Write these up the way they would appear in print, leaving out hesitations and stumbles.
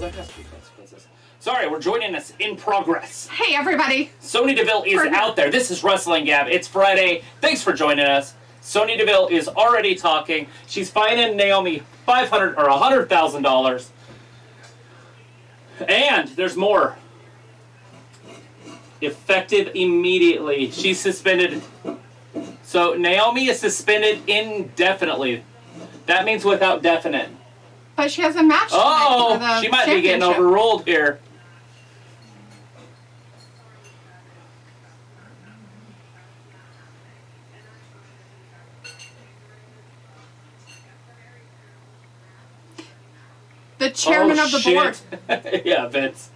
there has to be consequences. Sorry, we're joining us in progress. Hey, everybody. Sonya Deville is out there. This is Wrestling Gab. It's Friday. Thanks for joining us. Sonya Deville is already talking. She's fining Naomi $500 or $100,000. And there's more. Effective immediately. She's suspended. So Naomi is suspended indefinitely. That means without definite. But she has a match tonight for the she might be getting overruled here. The chairman of the board. Yeah, Vince.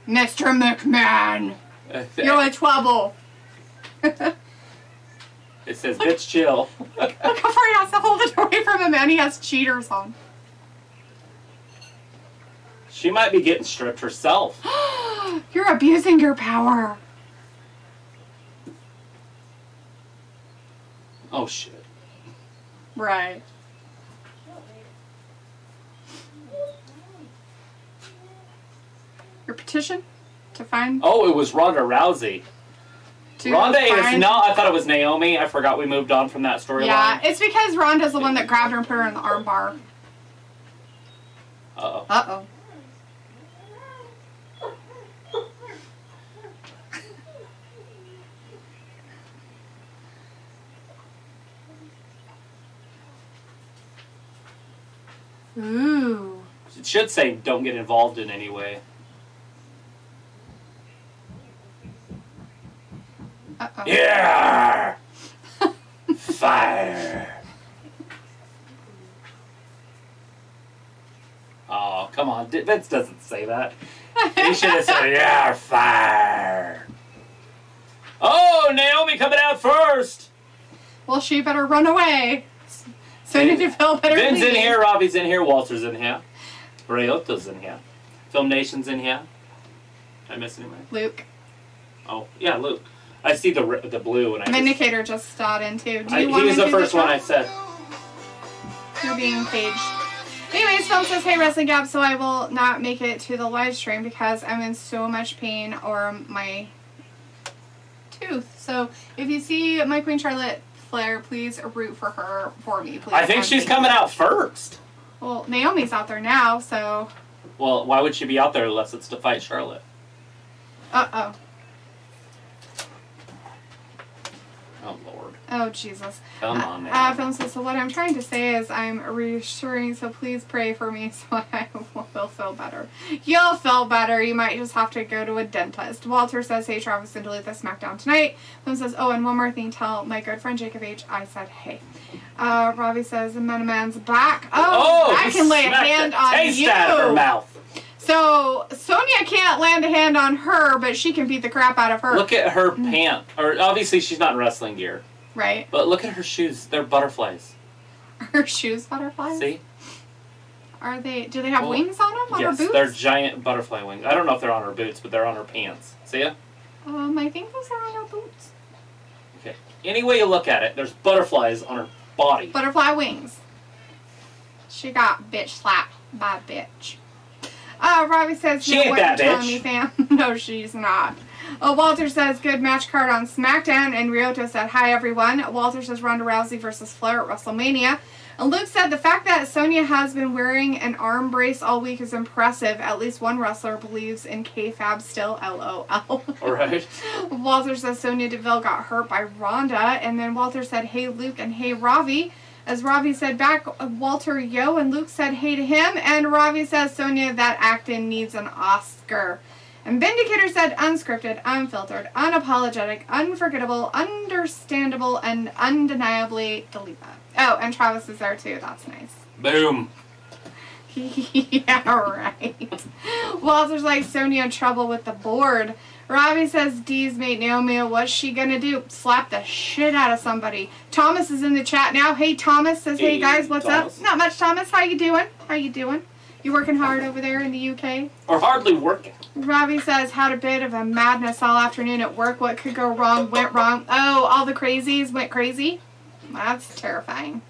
Mr. McMahon, you're in trouble. It says, bitch, chill. Look how far he has to hold it away from him, and he has cheaters on. She might be getting stripped herself. You're abusing your power. Oh, shit. Right. Your petition to find... Oh, it was Ronda Rousey. Ronda is not... I thought it was Naomi. I forgot we moved on from that storyline. Yeah, it's because Ronda's the one that grabbed her and put her in the armbar. Uh-oh. Uh-oh. Ooh. It should say, don't get involved in any way. Uh-oh. Yeah! Fire! Oh, come on. Vince doesn't say that. He should have said, yeah, fire! Oh, Naomi coming out first! Well, she better run away. Sonya Deville better leave. Vin's in here, Robbie's in here, Walter's in here. Ryoto's in here. Film Nation's in here. Did I miss anybody? Luke. Oh, yeah, Luke. I see the blue and I Vindicator just got in too. He was the first one I said. You're being caged. Anyways, Phil says, hey, Wrestling Gab, so I will not make it to the live stream because I'm in so much pain or my tooth. So if you see my Queen Charlotte Flair, please root for her for me, please. I think she's coming out first. Well, Naomi's out there now, so... Well, why would she be out there unless it's to fight Charlotte? Uh-oh. Oh, Lord. Oh, Jesus. Come on now. Film says, so what I'm trying to say is I'm reassuring, so please pray for me so I will feel better. You'll feel better. You might just have to go to a dentist. Walter says, hey, Travis and delete the SmackDown tonight. Film says, oh, and one more thing. Tell my good friend Jacob H. I said, hey. Robbie says, the Metaman's back. Oh, I can lay a hand on taste you. out of her mouth. So, Sonya can't land a hand on her, but she can beat the crap out of her. Look at her pant. Or obviously she's not in wrestling gear. Right. But look at her shoes. They're butterflies. Her shoes butterflies? See? Are they? Do they have wings on them? On her boots? Yes, they're giant butterfly wings. I don't know if they're on her boots, but they're on her pants. See ya? I think those are on her boots. Okay. Any way you look at it, there's butterflies on her body. Butterfly wings. She got bitch slapped by a bitch. Robbie says, she ain't that bitch. Fam. No, she's not. Walter says, good match card on SmackDown. And Ryoto said, hi, everyone. Walter says, Ronda Rousey versus Flair at WrestleMania. And Luke said, the fact that Sonya has been wearing an arm brace all week is impressive. At least one wrestler believes in kayfabe still, LOL. All right. Walter says, Sonya Deville got hurt by Ronda. And then Walter said, hey, Luke, and hey, Robbie. As Robbie said back, Walter, yo, and Luke said hey to him. And Robbie says, Sonya, that acting needs an Oscar. And Vindicator said, unscripted, unfiltered, unapologetic, unforgettable, understandable, and undeniably delete that. Oh, and Travis is there too. That's nice. Boom. Yeah, right. Walter's like, Sonya in trouble with the board. Robbie says, Dee's mate Naomi, what's she gonna do? Slap the shit out of somebody. Thomas is in the chat now. Hey, Thomas says, hey guys, what's up? Not much, Thomas. How you doing? How you doing? You working hard over there in the UK? Or hardly working. Robbie says, had a bit of a madness all afternoon at work. What could go wrong went wrong. Oh, all the crazies went crazy? That's terrifying.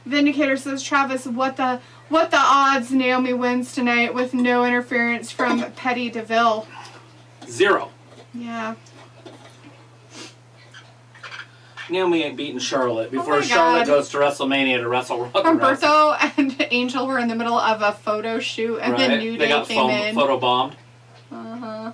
Vindicator says, Travis, what the What the odds Naomi wins tonight with no interference from Petty Deville? 0. Yeah. Naomi ain't beating Charlotte before my Charlotte God. goes to WrestleMania to wrestle Humberto and Angel were in the middle of a photo shoot, and then New Day came in. Photo bombed. Uh-huh.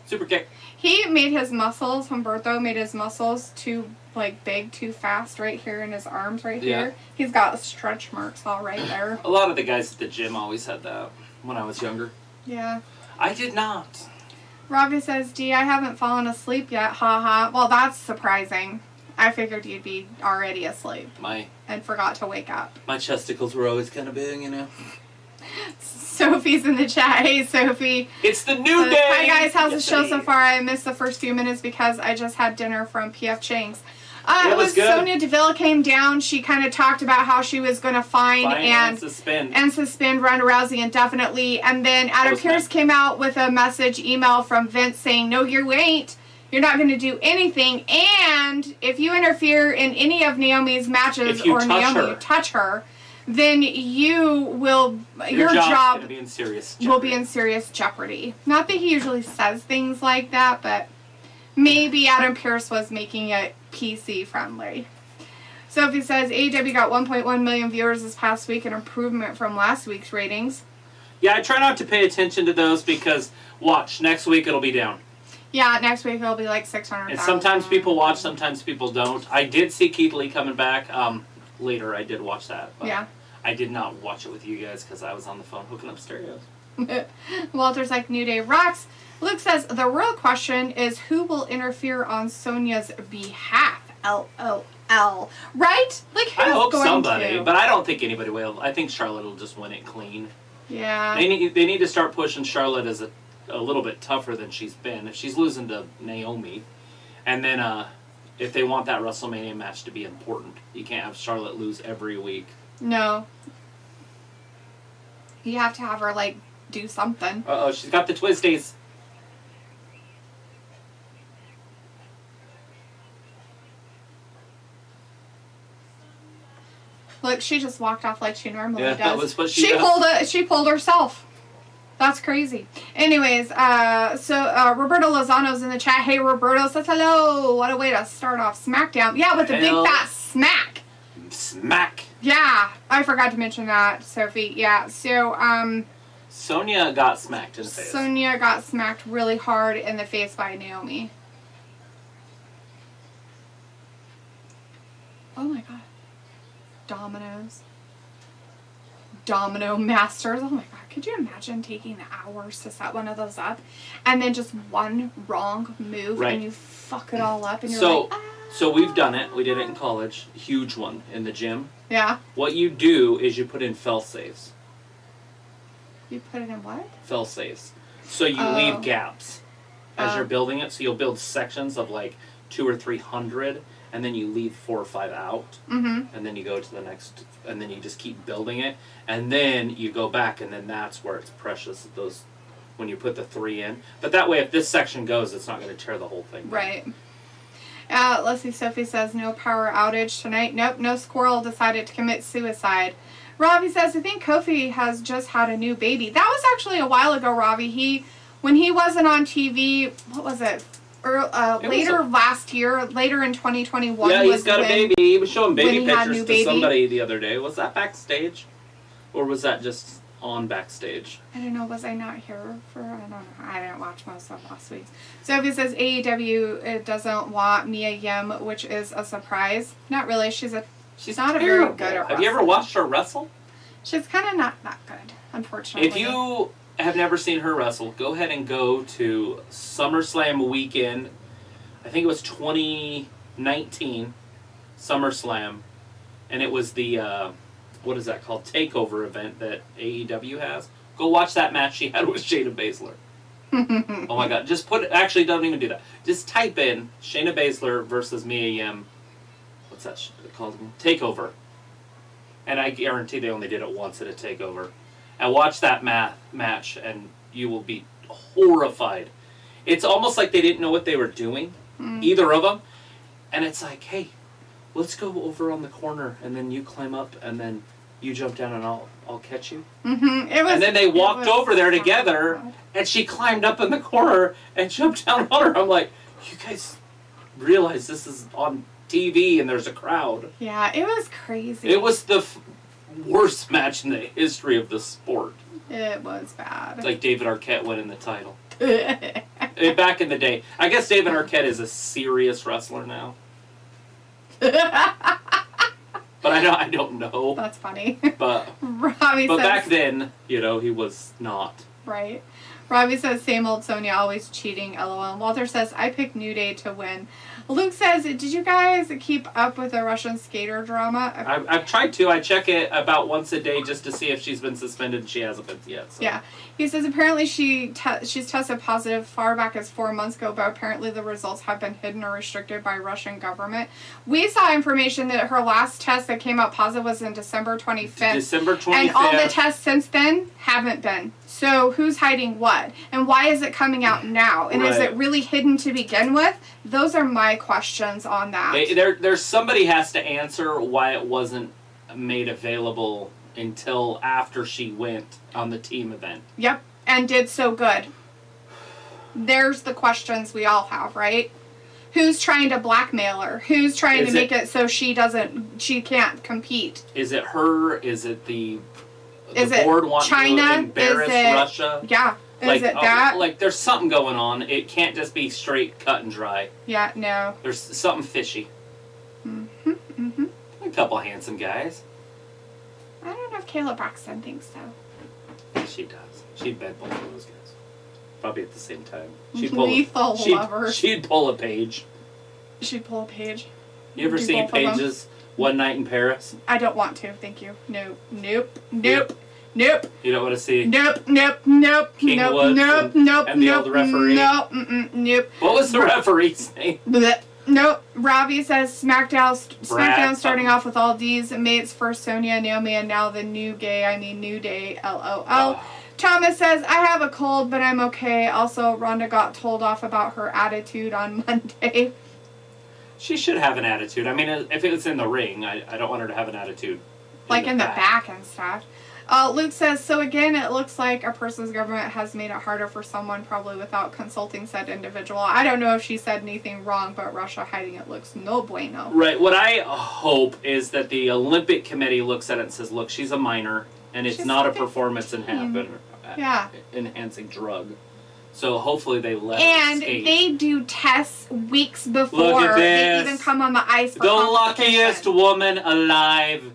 Super kick. He made his muscles, Humberto made his muscles too, like, big, too fast right here in his arms right here. He's got stretch marks all right there. A lot of the guys at the gym always had that when I was younger. Yeah. I did not. Robbie says, D, I haven't fallen asleep yet, haha. Well, that's surprising. I figured you'd be already asleep. And forgot to wake up. My chesticles were always kind of big, you know. Sophie's in the chat. Hey, Sophie. It's the new day. Hi, guys. How's the show so far? I missed the first few minutes because I just had dinner from P.F. Chang's. It was good. Sonya Deville came down. She kind of talked about how she was going to fine and suspend Ronda Rousey indefinitely. And then Adam Pearce came out with a email from Vince saying, no, you ain't. You're not going to do anything. And if you interfere in any of Naomi's matches or Naomi touch her, then your job will be in serious jeopardy. Not that he usually says things like that, but maybe Adam Pearce was making it PC friendly. Sophie says AEW got 1.1 million viewers this past week, an improvement from last week's ratings. Yeah, I try not to pay attention to those because watch, next week it'll be down. Yeah, next week it'll be like 600,000. And sometimes people watch, sometimes people don't. I did see Keith Lee coming back. Later, I did watch that. But yeah. I did not watch it with you guys because I was on the phone hooking up stereos. Walter's like, New Day rocks. Luke says, the real question is who will interfere on Sonya's behalf? LOL. Right? Like, who's I hope going somebody, to? but I don't think anybody will. I think Charlotte will just win it clean. Yeah. They need to start pushing Charlotte as a little bit tougher than she's been. If she's losing to Naomi, and then if they want that WrestleMania match to be important, you can't have Charlotte lose every week. No. You have to have her, like, do something. Uh-oh, she's got the twisties. Look, she just walked off like she normally does. That was what she does. She pulled herself. That's crazy. Anyways, so Roberto Lozano's in the chat. Hey, Roberto says hello. What a way to start off SmackDown. Yeah, with the big fat smack. Smack. Yeah, I forgot to mention that, Sophie. Yeah, so, Sonya got smacked in the face. Sonya got smacked really hard in the face by Naomi. Oh my god. Domino Masters. Oh my god. Could you imagine taking hours to set one of those up and then just one wrong move and you fuck it all up and you're like, ah. So we've done it. We did it in college. Huge one in the gym. Yeah. What you do is you put in fail saves. You put it in what? Fail saves. So you leave gaps as you're building it. So you'll build sections of like 200 or 300, and then you leave 4 or 5 out. Mm-hmm. And then you go to the next, and then you just keep building it, and then you go back, and then that's where it's precious. Those when you put the 3 in. But that way, if this section goes, it's not going to tear the whole thing down. Right. Let's see, Sophie says, no power outage tonight. Nope, no squirrel decided to commit suicide. Ravi says, I think Kofi has just had a new baby. That was actually a while ago, Ravi. When he wasn't on TV, what was it? Last year, later in 2021. Yeah, he's got a baby. He was showing baby pictures to somebody the other day. Was that backstage? Or was that just on backstage? I don't know. Was I not here for? I don't know. I didn't watch most of last week's. Sophie says AEW doesn't want Mia Yim, which is a surprise. Not really. She's not a very good at wrestling. Have you ever watched her wrestle? She's kind of not that good, unfortunately. If you have never seen her wrestle, go ahead and go to SummerSlam weekend. I think it was 2019 SummerSlam, and it was the what is that called? Takeover event that AEW has. Go watch that match she had with Shayna Baszler. Oh my god! Actually, don't even do that. Just type in Shayna Baszler versus Mia Yim. What's that called? Takeover. And I guarantee they only did it once at a Takeover. And watch that match, and you will be horrified. It's almost like they didn't know what they were doing, either of them. And it's like, hey, let's go over on the corner, and then you climb up, and then you jump down, and I'll catch you. Mm-hmm. And then they walked over there together, and she climbed up in the corner and jumped down on her. I'm like, you guys realize this is on TV and there's a crowd. Yeah, it was crazy. It was the worst match in the history of the sport. It was bad. It's like David Arquette winning the title. Back in the day. I guess David Arquette is a serious wrestler now. But I don't know. That's funny. But Robbie says, back then, he was not. Right. Robbie says, same old Sonya, always cheating, LOL. Walter says, I pick New Day to win. Luke says, did you guys keep up with the Russian skater drama? I've tried to. I check it about once a day just to see if she's been suspended, and she hasn't been yet. So. Yeah. He says, apparently she's tested positive far back as 4 months ago, but apparently the results have been hidden or restricted by Russian government. We saw information that her last test that came out positive was in December 25th. December 25th. And all the tests since then haven't been. So who's hiding what? And why is it coming out now? And is it really hidden to begin with? Those are my questions on that. There's somebody has to answer why it wasn't made available until after she went on the team event. Yep, and did so good. There's the questions we all have, right? Who's trying to blackmail her? Who's trying to make it so she can't compete? Is it her? Is it the it board want China? to embarrass Russia? Yeah. Is it that? Like, there's something going on. It can't just be straight cut and dry. Yeah, no. There's something fishy. Mm-hmm, mm-hmm. A couple of handsome guys. I don't know if Kayla Braxton thinks so. She does. She'd bed both of those guys. Probably at the same time. Lethal lover. She'd pull a page. She'd pull a page. You ever seen Pages, One Night in Paris? I don't want to, thank you. Nope. Nope. You don't want to see? Nope. Kingwood Nope. And the old referee? Nope. What was the referee's name? Nope. Robbie says SmackDown starting off with all D's mates for Sonya, Naomi, and now the New Day, LOL. Oh. Thomas says, I have a cold, but I'm okay. Also, Ronda got told off about her attitude on Monday. She should have an attitude. I mean, if it was in the ring, I don't want her to have an attitude. Like in the back and stuff. Luke says, so again, it looks like a person's government has made it harder for someone, probably without consulting said individual. I don't know if she said anything wrong, but Russia hiding it looks no bueno. Right. What I hope is that the Olympic Committee looks at it and says, look, she's a minor, and it's not a performance enhancing drug. So hopefully they let her skate. And they do tests weeks before they even come on the ice. The luckiest woman alive.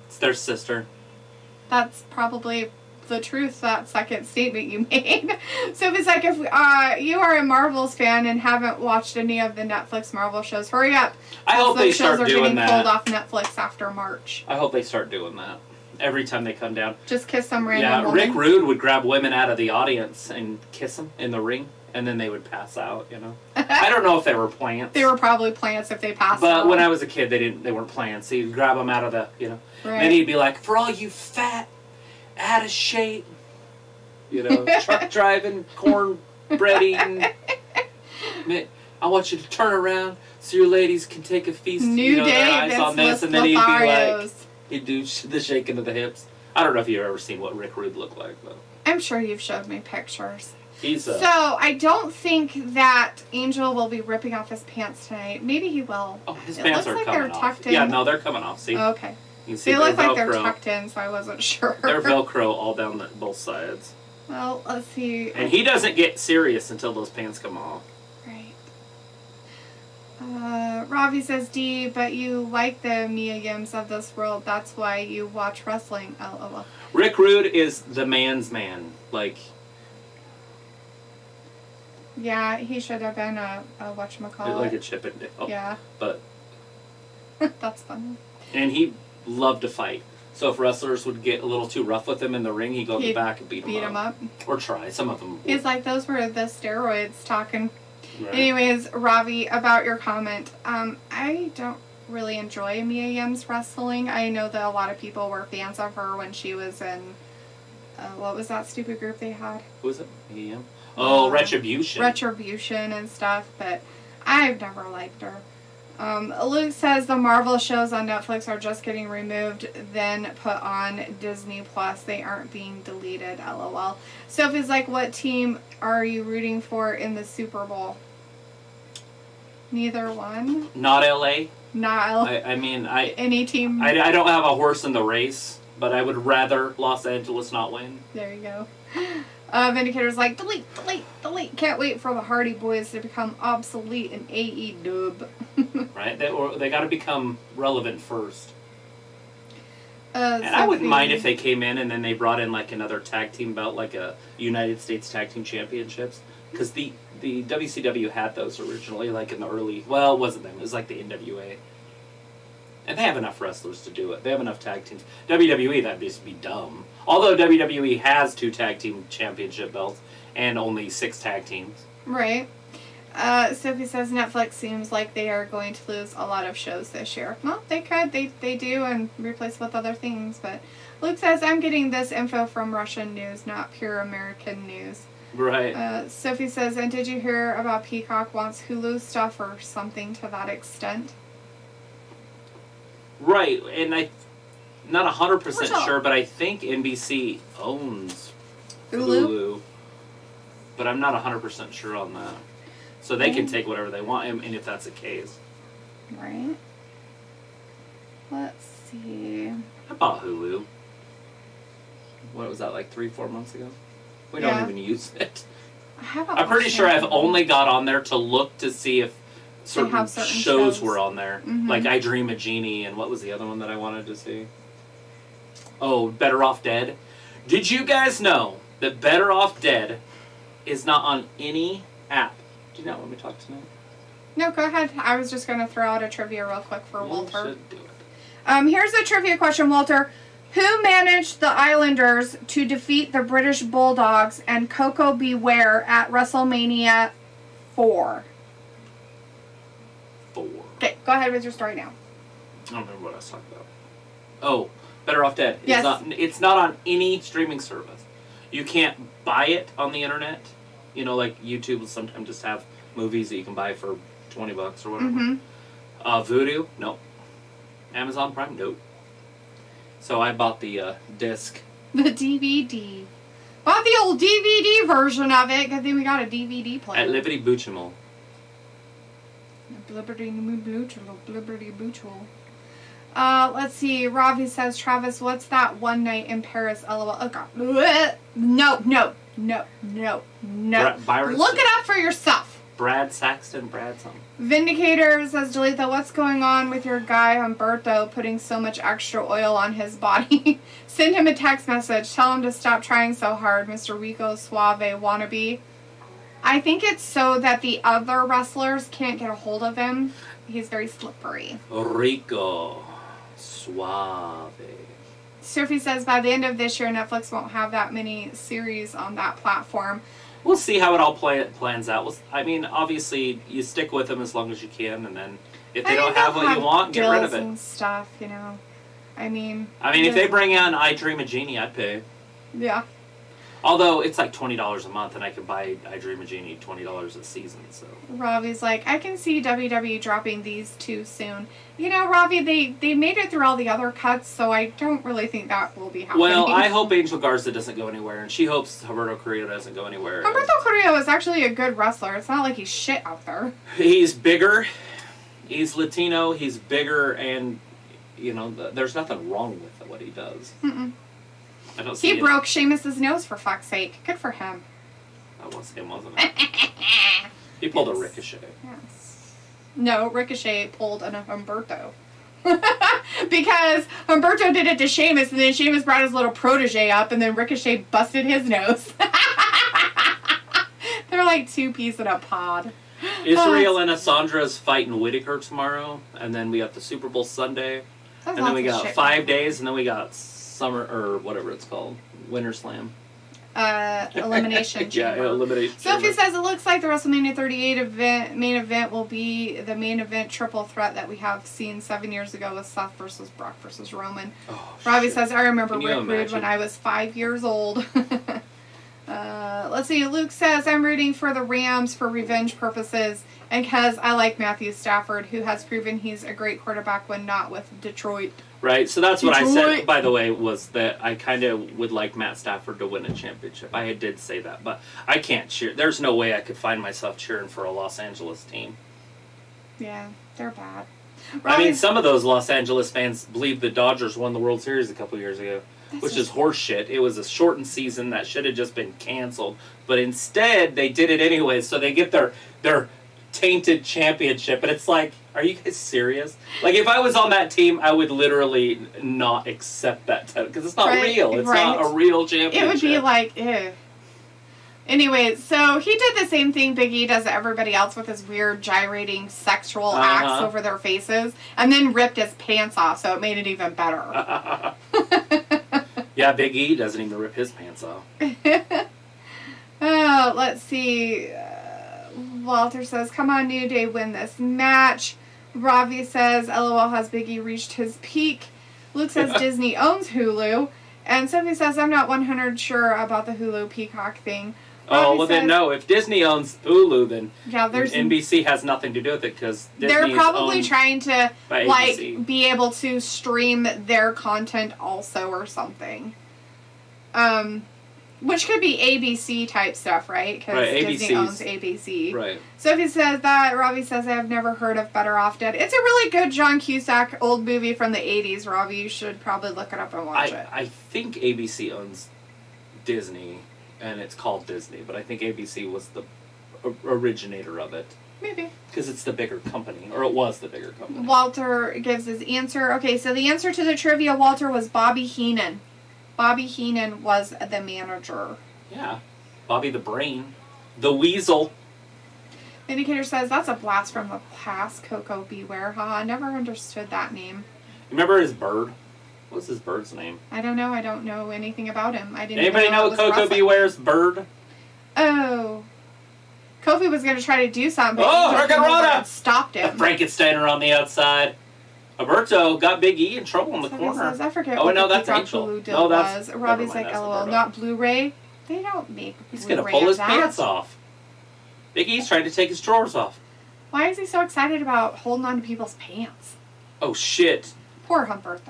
It's their sister. That's probably the truth, that second statement you made. So if it's like, if you are a Marvels fan and haven't watched any of the Netflix Marvel shows, hurry up. I hope they start doing that. Those shows are getting pulled off Netflix after March. I hope they start doing that. Every time they come down. Just kiss some random woman. Rick Rude would grab women out of the audience and kiss them in the ring, and then they would pass out, I don't know if they were plants. They were probably plants if they passed out. But when I was a kid, they weren't plants. So you'd grab them out of the, Right. And he'd be like, for all you fat, out of shape, truck driving, cornbread eating, I want you to turn around so your ladies can take a feast, their eyes on this, and then he'd be like, he'd do the shaking of the hips. I don't know if you've ever seen what Rick Rude looked like, though. I'm sure you've showed me pictures. So I don't think that Angel will be ripping off his pants tonight. Maybe he will. Oh, his pants are coming off. It looks like they're tucked in. Yeah, no, they're coming off. See? Okay. You can see they look like they're tucked in, so I wasn't sure. They're Velcro all down both sides. Well, let's see. And he doesn't get serious until those pants come off. Right. Ravi says, D, but you like the Mia Yims of this world. That's why you watch wrestling. LOL. Rick Rude is the man's man. Yeah, he should have been a whatchamacallit. Like a Chippendale. Yeah. But. That's funny. And he loved to fight. So if wrestlers would get a little too rough with him in the ring, he'd go to the back and beat them up. Or try. Some of them. He's like, those were the steroids talking. Right. Anyways, Ravi, about your comment. I don't really enjoy Mia Yim's wrestling. I know that a lot of people were fans of her when she was in, what was that stupid group they had? Who was it? Mia Yim? Oh, Retribution. Retribution and stuff, but I've never liked her. Luke says the Marvel shows on Netflix are just getting removed, then put on Disney Plus. They aren't being deleted, LOL. Sophie's like, what team are you rooting for in the Super Bowl? Neither one. Not LA. Not any team. I don't have a horse in the race, but I would rather Los Angeles not win. There you go. Vindicator's like, delete. Can't wait for the Hardy Boys to become obsolete in AEW. Right? They got to become relevant first. And Sophie, I wouldn't mind if they came in and then they brought in like another tag team belt, like a United States Tag Team Championships. Because the WCW had those originally, like in the early... Well, it wasn't them. It was like the NWA. And they have enough wrestlers to do it. They have enough tag teams. WWE, that'd just be dumb. Although WWE has 2 tag team championship belts and only 6 tag teams. Right. Sophie says Netflix seems like they are going to lose a lot of shows this year. Well, they could. They do and replace with other things. But Luke says, I'm getting this info from Russian news, not pure American news. Right. Sophie says, and did you hear about Peacock wants Hulu stuff or something to that extent? Right, and I'm not 100% sure, but I think NBC owns Hulu. But I'm not 100% sure on that. So they can take whatever they want, and if that's the case. Right. Let's see. I bought Hulu. What was that, like 3-4 months ago? We don't even use it. I'm pretty sure I've only got on there to look to see if certain shows were on there. Mm-hmm. Like I Dream a Genie, and what was the other one that I wanted to see? Oh, Better Off Dead. Did you guys know that Better Off Dead is not on any app? Do you not want me to talk tonight? No, go ahead. I was just going to throw out a trivia real quick for Walter. Should do it. Here's a trivia question, Walter. Who managed the Islanders to defeat the British Bulldogs and Coco Beware at WrestleMania 4? 4. Okay, go ahead with your story now. I don't remember what I was talking about. Oh, Better Off Dead. Yes. It's not on any streaming service. You can't buy it on the internet. You know, like YouTube will sometimes just have movies that you can buy for $20 or whatever. Mm-hmm. Voodoo? Nope. Amazon Prime? Nope. So I bought the disc. The DVD. Bought the old DVD version of it, because then we got a DVD player. At Liberty Buchemol. Liberty Buchemol. Let's see. Ravi says, Travis, what's that one night in Paris? LOL. Oh, God. No. Look it up for yourself. Brad Saxton, Brad something. Vindicator says, Jalitha, what's going on with your guy Humberto putting so much extra oil on his body? Send him a text message. Tell him to stop trying so hard, Mr. Rico Suave wannabe. I think it's so that the other wrestlers can't get a hold of him. He's very slippery. Rico Suave. Sophie says, by the end of this year, Netflix won't have that many series on that platform. We'll see how it all plans out. I mean, obviously, you stick with them as long as you can, and then if they don't have what you want, get rid of it. And stuff, you know. I mean, if they bring out I Dream a Genie, I'd pay. Yeah. Although it's like $20 a month, and I could buy I Dream a Genie $20 a season. So Ravi's like, I can see WWE dropping these too soon. You know, Ravi, they made it through all the other cuts, so I don't really think that will be happening. Well, I hope Angel Garza doesn't go anywhere, and she hopes Humberto Carrillo doesn't go anywhere. Humberto Carrillo is actually a good wrestler. It's not like he's shit out there. He's bigger. He's Latino. He's bigger, and you know, there's nothing wrong with what he does. Mm-mm. I don't see he broke Sheamus's nose, for fuck's sake. Good for him. That was him, wasn't it? He pulled a Ricochet. Yes. No, Ricochet pulled an Humberto. Because Humberto did it to Sheamus, and then Sheamus brought his little protege up, and then Ricochet busted his nose. They're like two peas in a pod. Israel and Assandra's fighting Whitaker tomorrow, and then we got the Super Bowl Sunday, and then we got 5 days, and then we got summer, or whatever it's called, Winter Slam. Elimination Chamber. Yeah, Elimination Sophie Chamber. says it looks like the WrestleMania 38 main event will be the main event triple threat that we have seen 7 years ago with Seth versus Brock versus Roman. Oh, Robbie shit. says, I remember Can you Rick Rude imagine? when I was 5 years old. Let's see. Luke says, I'm rooting for the Rams for revenge purposes and because I like Matthew Stafford, who has proven he's a great quarterback when not with Detroit. Right, so that's what I said, by the way, was that I kind of would like Matt Stafford to win a championship. I did say that, but I can't cheer. There's no way I could find myself cheering for a Los Angeles team. Yeah, they're bad. I mean, some of those Los Angeles fans believe the Dodgers won the World Series a couple years ago, which is horseshit. It was a shortened season that should have just been canceled, but instead they did it anyway, so they get their tainted championship. And it's like, are you guys serious? Like, if I was on that team, I would literally not accept that title because it's not real. It's not a real championship. It would be like, ew. Anyway, so he did the same thing Big E does to everybody else with his weird gyrating sexual acts over their faces, and then ripped his pants off, so it made it even better. Yeah, Big E doesn't even rip his pants off. Oh, let's see. Walter says, come on, New Day, win this match. Ravi says, LOL, has Big E reached his peak? Luke says, Disney owns Hulu. And Sophie says, I'm not 100% sure about the Hulu Peacock thing. Oh, well, then no. If Disney owns Hulu, then NBC has nothing to do with it because they're probably trying to be able to stream their content also or something. Which could be ABC type stuff, right? Because Disney owns ABC. Right. Sophie says that. Robbie says, I have never heard of Better Off Dead. It's a really good John Cusack old movie from the 80s, Robbie. You should probably look it up and watch it. I think ABC owns Disney, and it's called Disney, but I think ABC was the originator of it. Maybe. Because it's the bigger company, or it was the bigger company. Walter gives his answer. Okay, so the answer to the trivia, Walter, was Bobby Heenan. Bobby Heenan was the manager. Yeah. Bobby the Brain. The Weasel. Indicator says, that's a blast from the past, Coco Beware. I never understood that name. Remember his bird? What's his bird's name? I don't know. I don't know anything about him. I didn't. Anybody know Coco Beware's bird? Oh. Kofi was going to try to do something. Oh, Hurricane stopped him. The Frankensteiner on the outside. Alberto got Big E in trouble in the corner. Says, I forget what the that's Angel. Deal was. Robbie's like, LOL, not Blu-ray. They don't make He's going to pull his pants off. Big E's trying to take his drawers off. Why is he so excited about holding on to people's pants? Oh, shit. Poor Humberto.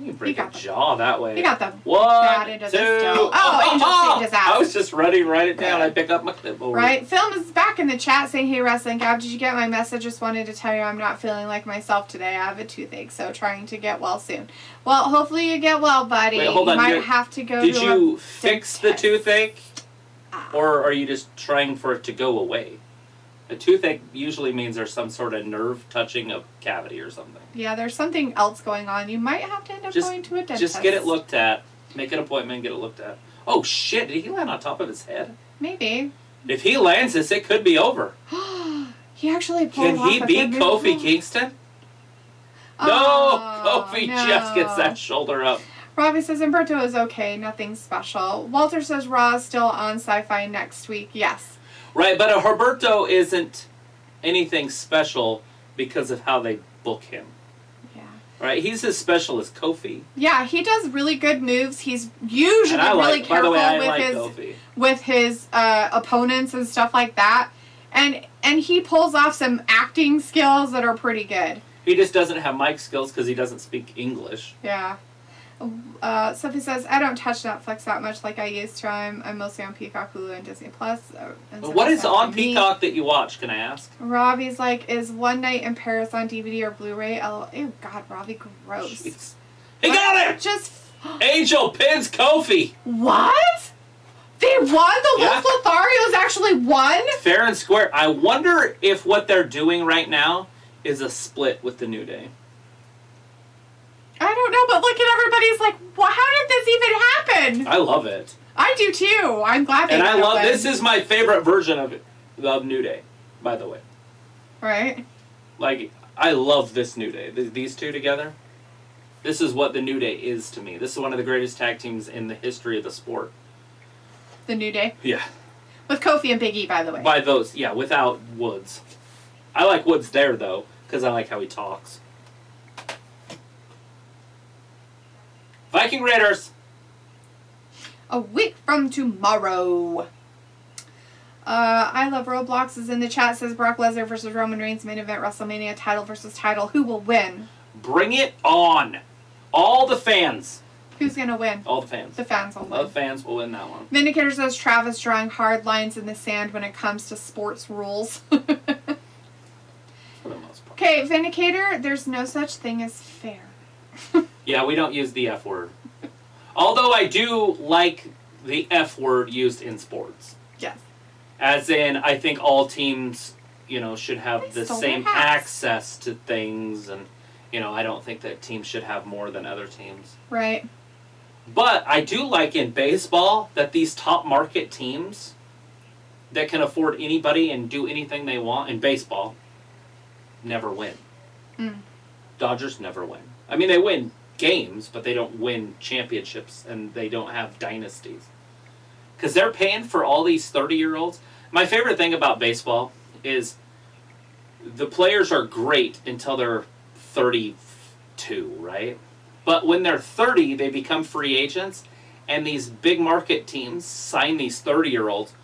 You can break a jaw that way. He got the bad into this dough. Oh, Angel saved his ass. I was just ready to write it down. I pick up my clipboard. Right. Film is back in the chat saying, hey, Wrestling Gab, did you get my message? Just wanted to tell you I'm not feeling like myself today. I have a toothache, so trying to get well soon. Well, hopefully you get well, buddy. Wait, hold on. You might have to go Did you fix the toothache? Or are you just trying for it to go away? A toothache usually means there's some sort of nerve touching a cavity or something. Yeah, there's something else going on. You might have to end up going to a dentist. Just get it looked at. Make an appointment and get it looked at. Oh, shit. Did he land on top of his head? Maybe. If he lands this, it could be over. He actually pulled off Can he beat Kofi Kingston? No! Kofi just gets that shoulder up. Robbie says, Umberto is okay. Nothing special. Walter says, Raw is still on Sci-Fi next week. Yes. Right, but Humberto isn't anything special because of how they book him. Yeah. Right? He's as special as Kofi. Yeah, he does really good moves. He's usually really careful with his opponents and stuff like that. And he pulls off some acting skills that are pretty good. He just doesn't have mic skills because he doesn't speak English. Yeah. Sophie says, I don't touch Netflix that much like I used to. I'm mostly on Peacock, Hulu, and Disney Plus. What is on Peacock that you watch, can I ask? Robbie's like, is One Night in Paris on DVD or Blu-ray? Ew, God, Robbie, gross. Jeez. He got it! Angel pins Kofi. What? They won? The Los Lotharios actually won? Fair and square. I wonder if what they're doing right now is a split with the New Day. I don't know, but look at everybody's like, well, how did this even happen? I love it. I do too. I'm glad they And I love this is my favorite version of it, of New Day, by the way. Right. Like, I love this New Day. These two together. This is what the New Day is to me. This is one of the greatest tag teams in the history of the sport. The New Day? Yeah. With Kofi and Big E, by the way. By those, yeah, without Woods. I like Woods there, though, because I like how he talks. Viking Raiders. a week from tomorrow. I Love Roblox is in the chat, says Brock Lesnar versus Roman Reigns, main event, WrestleMania, title versus title. Who will win? Bring it on. All the fans. Who's going to win? All the fans. The fans will win. All the fans will win that one. Vindicator says Travis drawing hard lines in the sand when it comes to sports rules. For the most part. Okay, Vindicator, there's no such thing as fair. Yeah, we don't use the F word. Although I do like the F word used in sports. Yes. As in, I think all teams, should have the same access to things. And, I don't think that teams should have more than other teams. Right. But I do like in baseball that these top market teams that can afford anybody and do anything they want in baseball never win. Dodgers never win. I mean, they win games, but they don't win championships, and they don't have dynasties. Because they're paying for all these 30-year-olds. My favorite thing about baseball is the players are great until they're 32, right? But when they're 30, they become free agents, and these big market teams sign these 30-year-olds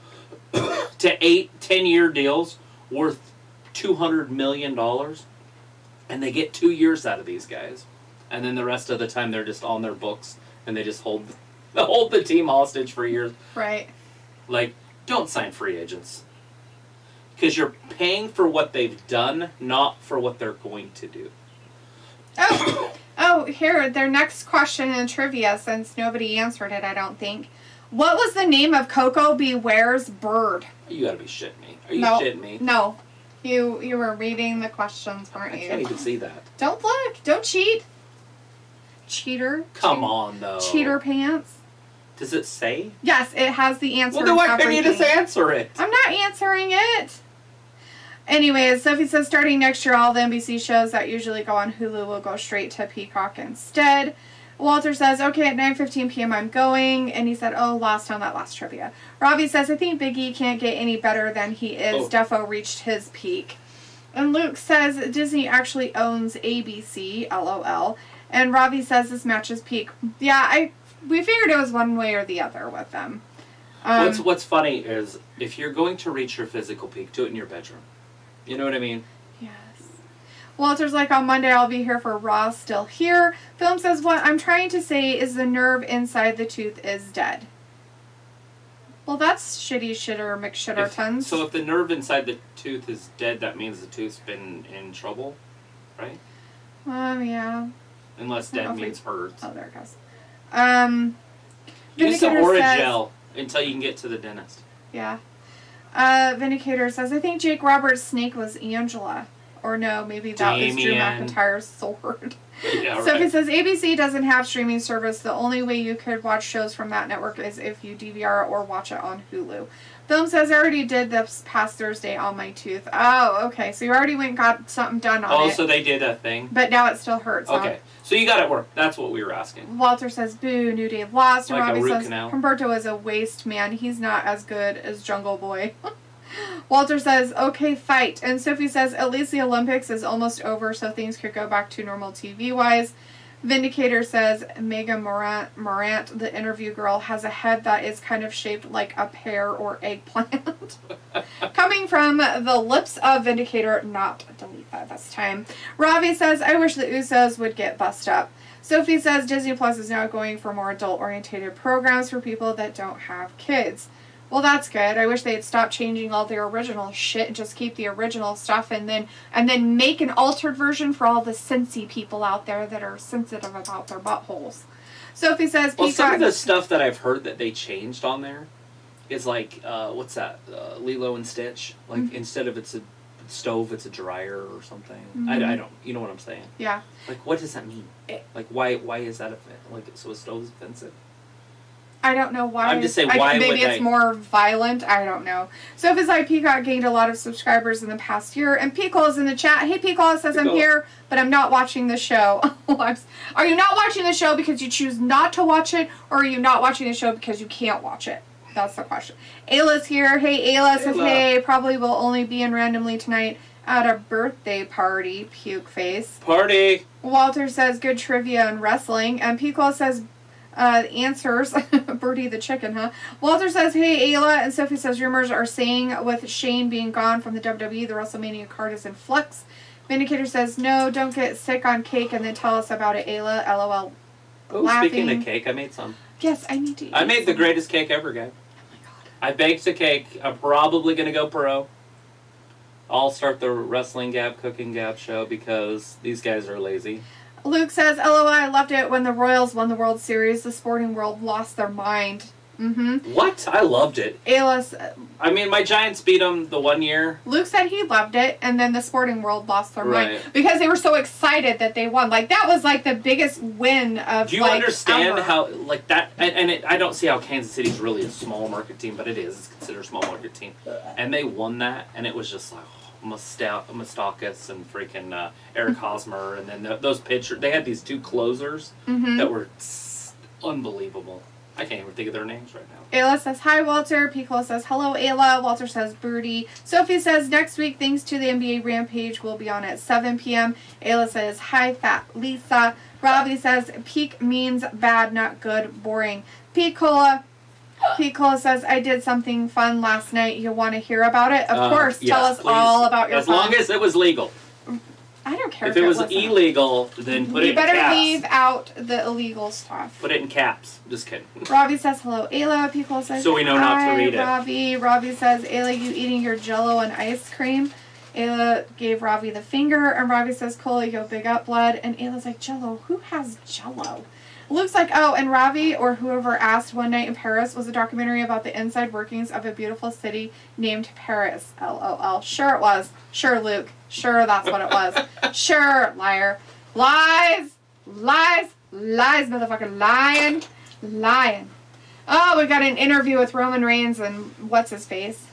to 8-10-year deals worth $200 million, and they get 2 years out of these guys. And then the rest of the time, they're just on their books, and they just hold the team hostage for years. Right. Like, don't sign free agents. Because you're paying for what they've done, not for what they're going to do. Oh, here, their next question in trivia, since nobody answered it, I don't think. What was the name of Coco Beware's bird? You gotta be shitting me. Are you shitting me? No. You were reading the questions, weren't you? I can't even see that. Don't look. Don't cheat. Cheater. Come on, though. Cheater pants. Does it say? Yes, it has the answer. Well, then why couldn't you just answer it? I'm not answering it. Anyways, Sophie says starting next year, all the NBC shows that usually go on Hulu will go straight to Peacock instead. Walter says, okay, at 9:15 p.m. I'm going. And he said, lost on that last trivia. Robbie says, I think Big E can't get any better than he is. Defo reached his peak. And Luke says Disney actually owns ABC, LOL. And Robbie says this match is peak. Yeah, we figured it was one way or the other with them. What's funny is if you're going to reach your physical peak, do it in your bedroom. You know what I mean? Yes. Walter's like, on Monday I'll be here for Raw, still here. Film says, what I'm trying to say is the nerve inside the tooth is dead. Well, that's shitty shitter McShitter tons. So if the nerve inside the tooth is dead, that means the tooth's been in trouble, right? Yeah. Unless dead means hurts. Oh, there it goes. Use some Oragel until you can get to the dentist. Yeah. Vindicator says, I think Jake Roberts' snake was Angela. Or no, maybe that was Drew McIntyre's sword. Yeah, right. Sophie says, ABC doesn't have streaming service. The only way you could watch shows from that network is if you DVR or watch it on Hulu. Film says, I already did this past Thursday on my tooth. Oh, okay. So you already went and got something done on it. Oh, so they did a thing? But now it still hurts, Okay. So you got it worked. That's what we were asking. Walter says, boo, New Day lost. And Like Robbie a root says, canal. Humberto is a waste man. He's not as good as Jungle Boy. Walter says, okay, fight. And Sophie says, at least the Olympics is almost over, so things could go back to normal TV-wise. Vindicator says, Megan Morant, the interview girl, has a head that is kind of shaped like a pear or eggplant. Coming from the lips of Vindicator, not delete that this time. Ravi says, I wish the Usos would get bust up. Sophie says, Disney Plus is now going for more adult-oriented programs for people that don't have kids. Well, that's good. I wish they'd stop changing all their original shit and just keep the original stuff and then make an altered version for all the Cincy people out there that are sensitive about their buttholes. Sophie says, well, some of the stuff that I've heard that they changed on there is like, what's that? Lilo and Stitch. Like, instead of it's a stove, it's a dryer or something. I don't, you know what I'm saying? Yeah. Like, what does that mean? Like, why is that like, so a stove's offensive? I don't know why. I'm just saying, why maybe it's more violent. I don't know. Sophie's like, Peacock gained a lot of subscribers in the past year. And Peacock is in the chat. Hey, Peacock says, I'm here, but I'm not watching the show. Are you not watching the show because you choose not to watch it, or are you not watching the show because you can't watch it? That's the question. Ayla's here. Hey, Ayla says, hey, probably will only be in randomly tonight at a birthday party. Puke face. Party. Walter says, good trivia and wrestling. And Peacock says, Answers. Birdie the chicken, huh? Walter says, hey, Ayla. And Sophie says, rumors are saying with Shane being gone from the WWE, the WrestleMania card is in flux. Vindicator says, no, don't get sick on cake and then tell us about it, Ayla. LOL. Oh, Laughing. speaking of cake, I made some. Yes, I need to eat I made the greatest cake ever, guys. Oh my god. I baked a cake. I'm probably going to go pro. I'll start the Wrestling Gab, Cooking Gab show because these guys are lazy. Luke says, LOL, I loved it when the Royals won the World Series. The sporting world lost their mind. Mm-hmm. What? I loved it. Ayla, I mean, my Giants beat them the one year. Luke said he loved it, and then the sporting world lost their mind. Right. Because they were so excited that they won. Like, that was, like, the biggest win of, Do you understand how, like, that, and I don't see how Kansas City's really a small market team, but it is. It's considered a small market team. And they won that, and it was just like, Moustakas and freaking Eric Hosmer, and then those pitchers. They had these two closers that were unbelievable. I can't even think of their names right now. Ayla says, hi, Walter. Piccolo says, hello, Ayla. Walter says, Birdie. Sophie says, next week, thanks to the NBA Rampage, will be on at 7 p.m. Ayla says, hi, Fat Lisa. Robbie says, peak means bad, not good, boring. Piccolo says, I did something fun last night. You want to hear about it? Of course. Tell us please. all about your fun. As long as it was legal. I don't care if it was illegal, then put it in caps. You better leave out the illegal stuff. Put it in caps. Just kidding. Robbie says, hello, Ayla. Piccolo says, so we know not to read it. Robbie. Robbie says, Ayla, you eating your Jell-O and ice cream? Ayla gave Robbie the finger, and Robbie says, Cola, yo, big up, blood. And Ayla's like, Jell-O? Who has Jell-O? Luke's like, oh, and Robbie, or whoever asked, One Night in Paris was a documentary about the inside workings of a beautiful city named Paris. LOL. Sure it was. Sure, Luke. Sure, that's what it was. Sure, liar. Lies. Lies. Lies, motherfucker. Lying. Oh, we got an interview with Roman Reigns and what's his face?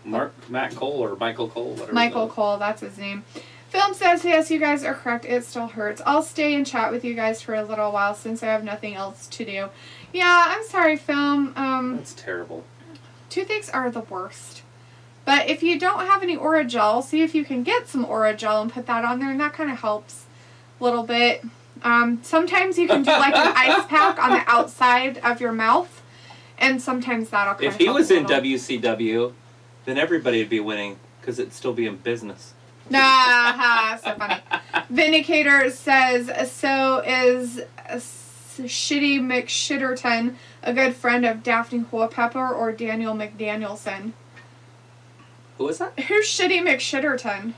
Matt Cole or Michael Cole. Whatever Michael Cole, that's his name. Film says, yes, you guys are correct. It still hurts. I'll stay and chat with you guys for a little while since I have nothing else to do. Yeah, I'm sorry, Film. That's terrible. Toothaches are the worst. But if you don't have any Orajel, see if you can get some Orajel and put that on there, and that kind of helps a little bit. Sometimes you can do like an ice pack on the outside of your mouth, and sometimes that'll kind of help. If he was in WCW, then everybody would be winning because it'd still be in business. Nah, so funny. Vindicator says, so is Shitty McShitterton a good friend of Daphne Culpepper or Daniel McDanielson? Who is that? Who's Shitty McShitterton?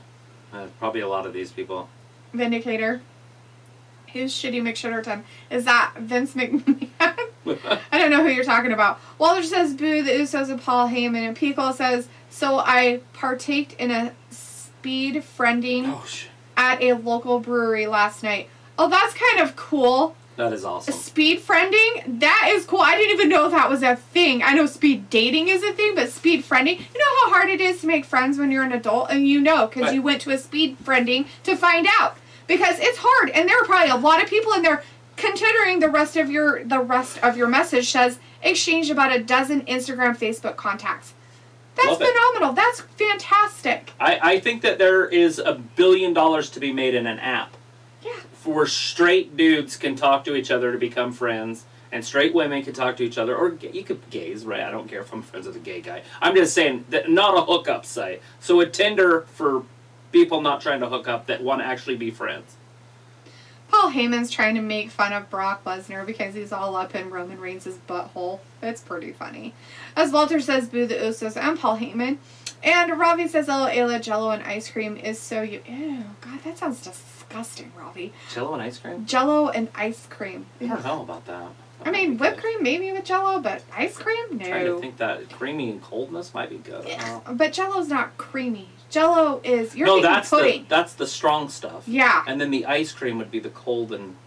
Probably a lot of these people. Vindicator. Who's Shitty McShitterton? Is that Vince McMahon? I don't know who you're talking about. Walter says, boo, the Usos and Paul Heyman. And Pico says, so I partaked in a speed friending at a local brewery last night. Oh, that's kind of cool. That is awesome. Speed friending? That is cool. I didn't even know that was a thing. I know speed dating is a thing, but speed friending, you know how hard it is to make friends when you're an adult? And you know, because you went to a speed friending to find out. Because it's hard, and there are probably a lot of people in there, considering the rest of your message says, exchanged about a dozen Instagram, Facebook contacts. That's phenomenal. That's fantastic. I think that there is $1 billion to be made in an app. Yeah. Where straight dudes can talk to each other to become friends, and straight women can talk to each other, or you could gays, right? I don't care if I'm friends with a gay guy. I'm just saying that not a hookup site. So a Tinder for people not trying to hook up that want to actually be friends. Paul Heyman's trying to make fun of Brock Lesnar because he's all up in Roman Reigns' butthole. It's pretty funny. As Walter says, boo the Usos and Paul Heyman. And Ravi says, oh, Ayla, Jell-O and ice cream is so you... Ew, God, that sounds disgusting, Ravi. Jell-O and ice cream? Jell-O and ice cream. I don't know about that. I mean, whipped cream maybe with Jell-O, but ice cream? No. I'm trying to think that creamy and coldness might be good. Yeah, but Jell-O's not creamy. Jell-O is... You're thinking pudding. That's the strong stuff. Yeah. And then the ice cream would be the cold and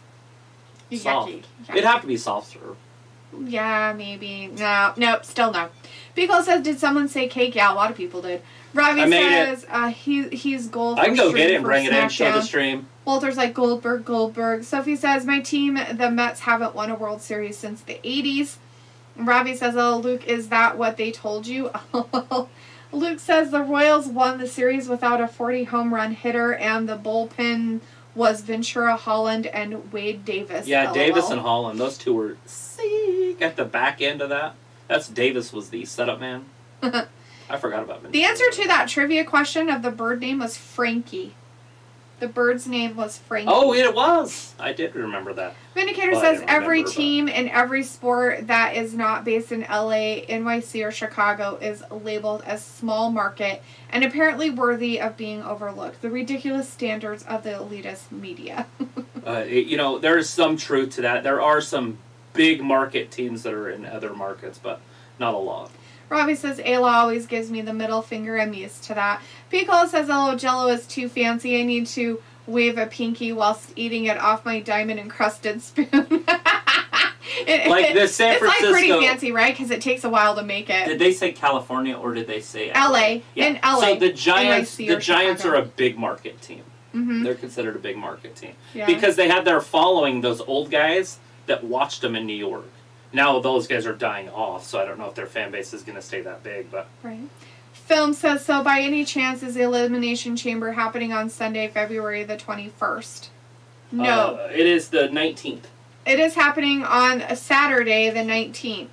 soft. Yucky. It'd have to be soft serve. Yeah, maybe. No, nope, still no. Pico says, did someone say cake? Yeah, a lot of people did. Ravi says, he's gold for I can go get it and for bring it in, SmackDown. show the stream. Walter's like, Goldberg. Sophie says, my team, the Mets, haven't won a World Series since the 80s. Ravi says, oh, Luke, is that what they told you? Luke says, the Royals won the series without a 40 home run hitter, and the bullpen was Ventura Holland and Wade Davis. Yeah, LOL. Davis and Holland. Those two were sick at the back end of that. Davis was the setup man. I forgot about Ventura. The answer to that trivia question of the bird name was Frankie. The bird's name was Frankie. Oh, it was. I did remember that. Vindicator says every team in every sport that is not based in LA, NYC, or Chicago is labeled as small market and apparently worthy of being overlooked. The ridiculous standards of the elitist media. There is some truth to that. There are some big market teams that are in other markets, but not a lot. Robbie says, Ayla always gives me the middle finger. I'm used to that. Piccolo says, hello, Jello is too fancy. I need to wave a pinky whilst eating it off my diamond-encrusted spoon. Like the San Francisco... It's like pretty fancy, right? Because it takes a while to make it. Did they say California or did they say LA? Yeah. In LA. So the Giants Chicago. are a big market team. Mm-hmm. They're considered a big market team. Yeah. Because they had their following, those old guys that watched them in New York. Now those guys are dying off, so I don't know if their fan base is going to stay that big. But right. Film says, so by any chance is the Elimination Chamber happening on Sunday, February the 21st? No. It is the 19th. It is happening on a Saturday the 19th.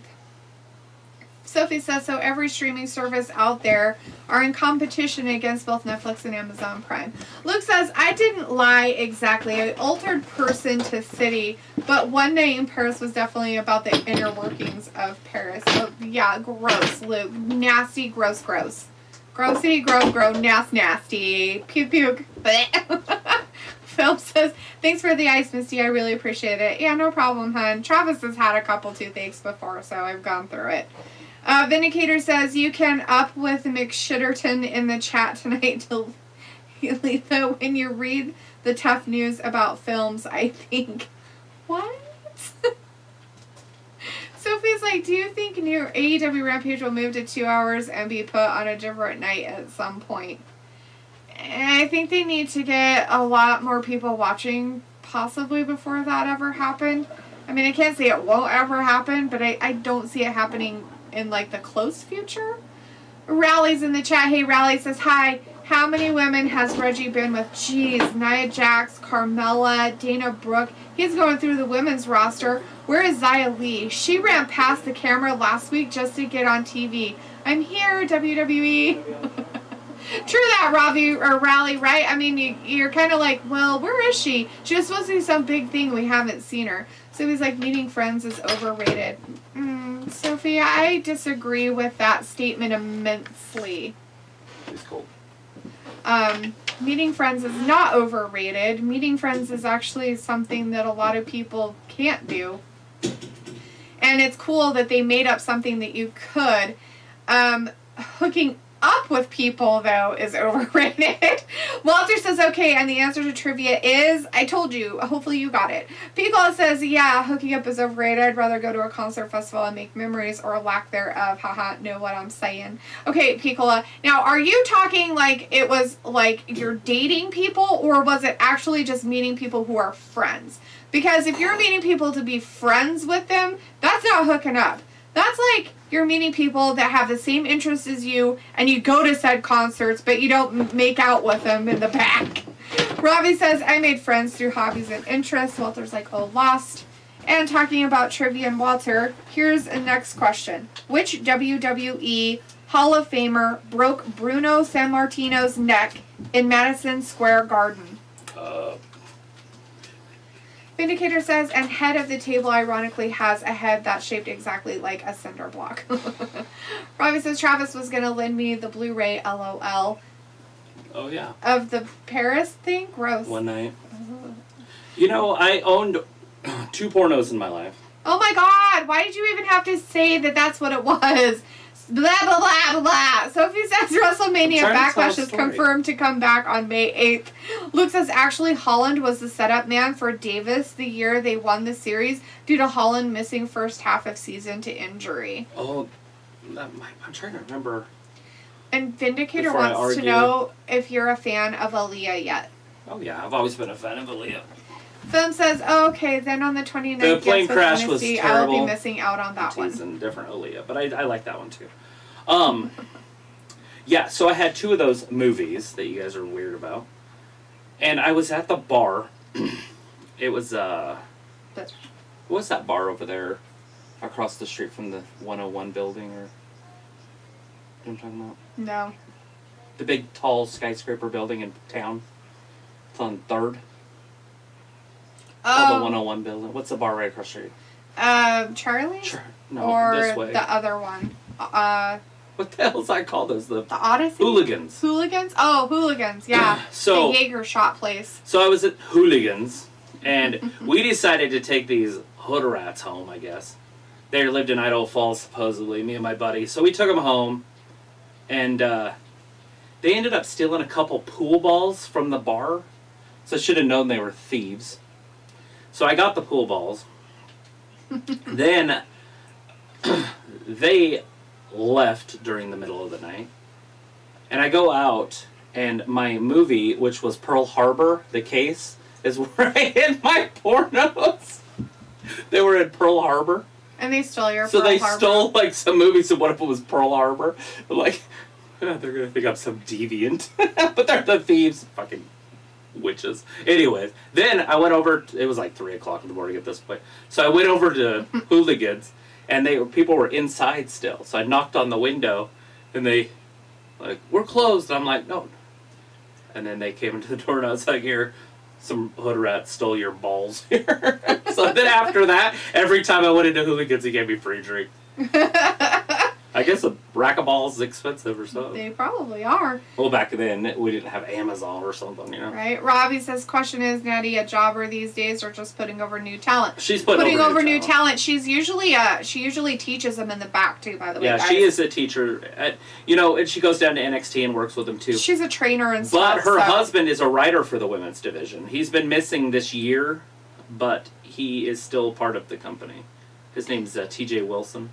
Sophie says, so every streaming service out there are in competition against both Netflix and Amazon Prime. Luke says, I didn't lie exactly. I altered person to city, but one night in Paris was definitely about the inner workings of Paris. So, yeah, gross, Luke. Nasty, gross, gross. Grossy, nasty. Puke, puke. Phil says, thanks for the ice, Misty. I really appreciate it. Yeah, no problem, hon. Travis has had a couple toothaches before, so I've gone through it. Vindicator says, you can up with McShitterton in the chat tonight to Letha when you read the tough news about films, I think. What? Sophie's like, do you think new AEW Rampage will move to 2 hours and be put on a different night at some point? And I think they need to get a lot more people watching possibly before that ever happened. I mean, I can't say it won't ever happen, but I don't see it happening in like the close future. Rally's in the chat. Hey, Rally says, hi. How many women has Reggie been with? Jeez, Nia Jax, Carmella, Dana Brooke. He's going through the women's roster. Where is Xia Li? She ran past the camera last week just to get on TV. I'm here, WWE. True that, Rally, right? I mean, you're kind of like, well, where is she? She was supposed to be some big thing. We haven't seen her. So he's like, meeting friends is overrated. Sophia, I disagree with that statement immensely. It's cool. Meeting friends is not overrated. Meeting friends is actually something that a lot of people can't do. And it's cool that they made up something that you could. Hooking up with people, though, is overrated. Walter says, okay, and the answer to trivia is, I told you, hopefully you got it. Picola says, yeah, hooking up is overrated. I'd rather go to a concert festival and make memories or lack thereof. Haha, know what I'm saying. Okay, Picola, now are you talking like it was like you're dating people, or was it actually just meeting people who are friends? Because if you're meeting people to be friends with them, that's not hooking up. That's like you're meeting people that have the same interests as you, and you go to said concerts, but you don't make out with them in the back. Robbie says, I made friends through hobbies and interests. Walter's like, oh, lost. And talking about trivia and Walter, here's a next question. Which WWE Hall of Famer broke Bruno Sammartino's neck in Madison Square Garden? Vindicator says, and head of the table ironically has a head that's shaped exactly like a cinder block. Robbie says, Travis was going to lend me the Blu-ray, LOL. Oh, yeah. Of the Paris thing? Gross. One night. You know, I owned 2 pornos in my life. Oh my god, why did you even have to say that that's what it was? Blah, blah, blah, blah. Sophie says WrestleMania Backlash is confirmed to come back on May 8th. Luke says actually Holland was the setup man for Davis the year they won the series due to Holland missing first half of season to injury. Oh, I'm trying to remember. And Vindicator wants to know if you're a fan of Aaliyah yet. Oh yeah, I've always been a fan of Aaliyah. Film says, oh, okay, then on the 29th, the plane crash was terrible. I will be missing out on that one. And different Aaliyah, but I like that one too. Yeah, so I had 2 of those movies that you guys are weird about. And I was at the bar. It was, what's that bar over there across the street from the 101 building? Or, you know what I'm talking about? No. The big, tall skyscraper building in town. It's on 3rd. Oh, the 101 building. What's the bar right across the street? Charlie's? No, or this way. The other one? What the hell is that called? The Odyssey? Hooligans. Hooligans? Oh, Hooligans, yeah. So, the Jaeger shot place. So I was at Hooligans, and we decided to take these hood rats home, I guess. They lived in Idaho Falls, supposedly, me and my buddy. So we took them home, and they ended up stealing a couple pool balls from the bar. So I should have known they were thieves. So I got the pool balls. Then they left during the middle of the night. And I go out, and my movie, which was Pearl Harbor, the case, is where I hid my pornos. They were in Pearl Harbor. And they stole your So Pearl they Harbor. stole, like, some movies, and what if it was Pearl Harbor? Like, they're going to think I'm some deviant. But they're the thieves. Fucking witches. Anyways, then I went over, it was like 3 o'clock in the morning at this point. So I went over to Hooligans, and people were inside still. So I knocked on the window, and they, like, we're closed. And I'm like, no. And then they came into the door, and I was like, here, some hood rat stole your balls here. So then after that, every time I went into Hooligans, he gave me free drink. I guess a rack of balls is expensive or something. They probably are. Well, back then, we didn't have Amazon or something, you know? Right. Robbie says, question is, Natty a jobber these days or just putting over new talent? She's putting over new talent. She's usually, she usually teaches them in the back, too, by the way, Yeah, guys. she is a teacher. And she goes down to NXT and works with them, too. She's a trainer and stuff. But her husband is a writer for the women's division. He's been missing this year, but he is still part of the company. His name's TJ Wilson.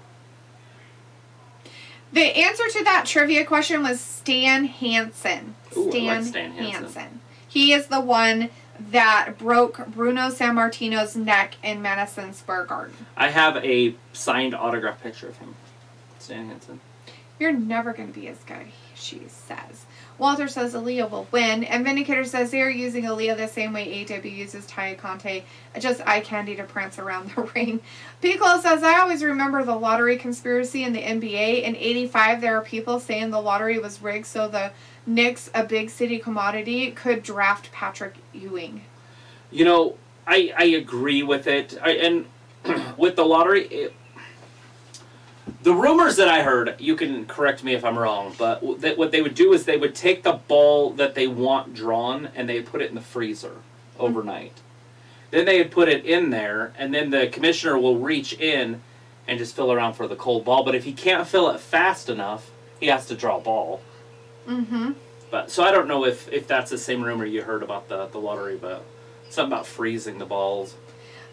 The answer to that trivia question was Stan Hansen. Ooh, I like Stan Hansen. He is the one that broke Bruno Sammartino's neck in Madison Square Garden. I have a signed autograph picture of him. Stan Hansen. You're never going to be as good, she says. Walter says Aaliyah will win. And Vindicator says they are using Aaliyah the same way AEW uses Taya Conte. Just eye candy to prance around the ring. Piccolo says, I always remember the lottery conspiracy in the NBA. In 85, there are people saying the lottery was rigged so the Knicks, a big city commodity, could draft Patrick Ewing. You know, I agree with it. And with the lottery... The rumors that I heard, you can correct me if I'm wrong, but what they would do is they would take the ball that they want drawn and they would put it in the freezer overnight. Then they would put it in there, and then the commissioner will reach in and just fill around for the cold ball. But if he can't fill it fast enough, he has to draw a ball. Mm-hmm. But so I don't know if that's the same rumor you heard about the lottery, but something about freezing the balls.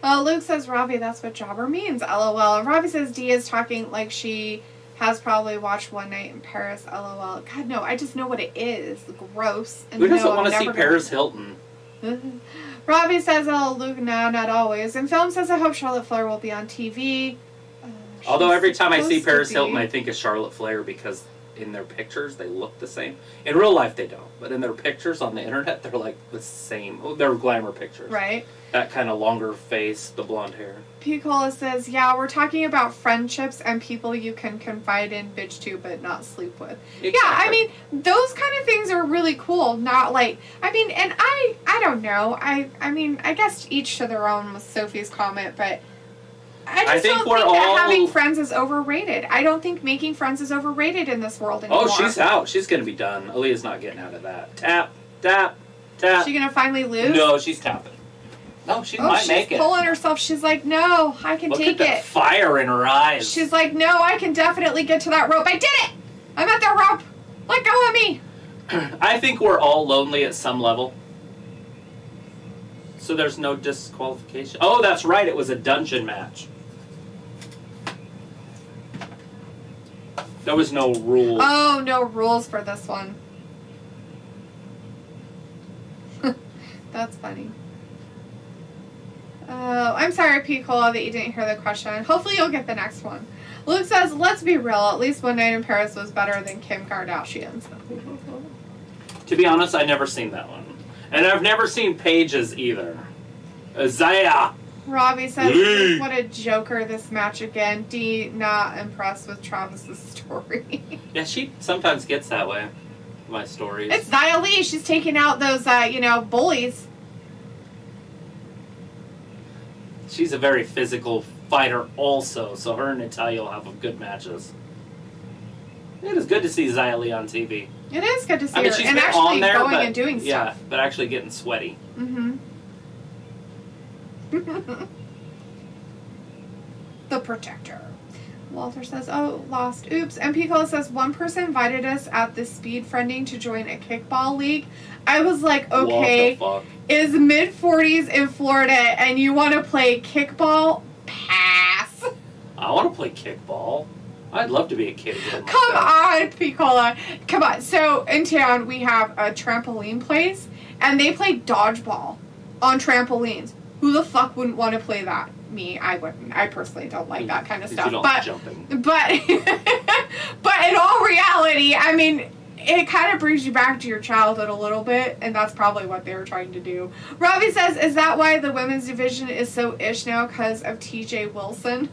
Luke says, Robbie, that's what jobber means, LOL. And Robbie says Dee is talking like she has probably watched One Night in Paris, LOL. God, no, I just know what it is. Gross. And who doesn't no, want to see gonna... Paris Hilton? Robbie says, oh, Luke, no, not always. And Film says, I hope Charlotte Flair will be on TV. Although every time I see Paris Hilton, I think of Charlotte Flair because in their pictures, they look the same. In real life, they don't. But in their pictures on the internet, they're like the same. Oh, they're glamour pictures. Right. That kind of longer face, the blonde hair. Picola says, yeah, we're talking about friendships and people you can confide in, bitch to, but not sleep with. Exactly. Yeah, I mean, those kind of things are really cool. Not like, I mean, and I don't know. I mean, I guess each to their own with Sophie's comment, but I just don't think that having friends is overrated. I don't think making friends is overrated in this world anymore. Oh, she's out. She's going to be done. Aaliyah's not getting out of that. Tap, tap, tap. Is she going to finally lose? No, she's tapping. No, she might make it. She's pulling herself. She's like, no, I can take it. Look at the fire in her eyes. She's like, no, I can definitely get to that rope. I did it! I'm at the rope. Let go of me. I think we're all lonely at some level. So there's no disqualification. Oh, that's right. It was a dungeon match. There was no rules. Oh, no rules for this one. That's funny. I'm sorry, Picola, that you didn't hear the question. Hopefully you'll get the next one. Luke says, let's be real. At least One Night in Paris was better than Kim Kardashian's. To be honest, I never seen that one. And I've never seen Paige's either. Zaya! Robbie says, what a joker this match again. D, not impressed with Travis's story. Yeah, she sometimes gets that way. My stories. It's Nia Lee. She's taking out those, bullies. She's a very physical fighter also, so her and Natalya will have good matches. It is good to see Xia Li on TV. It is good to see I mean, her. she's And been actually on there, going but, and doing stuff. Yeah, but actually getting sweaty. Mm-hmm. The Protector. Walter says, oh, lost. Oops. And Piccolo says, one person invited us at the speed friending to join a kickball league. I was like, okay, What the fuck? is mid-40s in Florida and you want to play kickball? Pass. I want to play kickball. I'd love to be a kid again. Come on, Piccola. Come on. So, in town, we have a trampoline place, and they play dodgeball on trampolines. Who the fuck wouldn't want to play that? Me, I wouldn't. I personally don't like that kind of stuff. You don't like jumping. But in all reality, I mean, it kind of brings you back to your childhood a little bit, and that's probably what they were trying to do. Robbie says, is that why the women's division is so ish now? Because of TJ Wilson?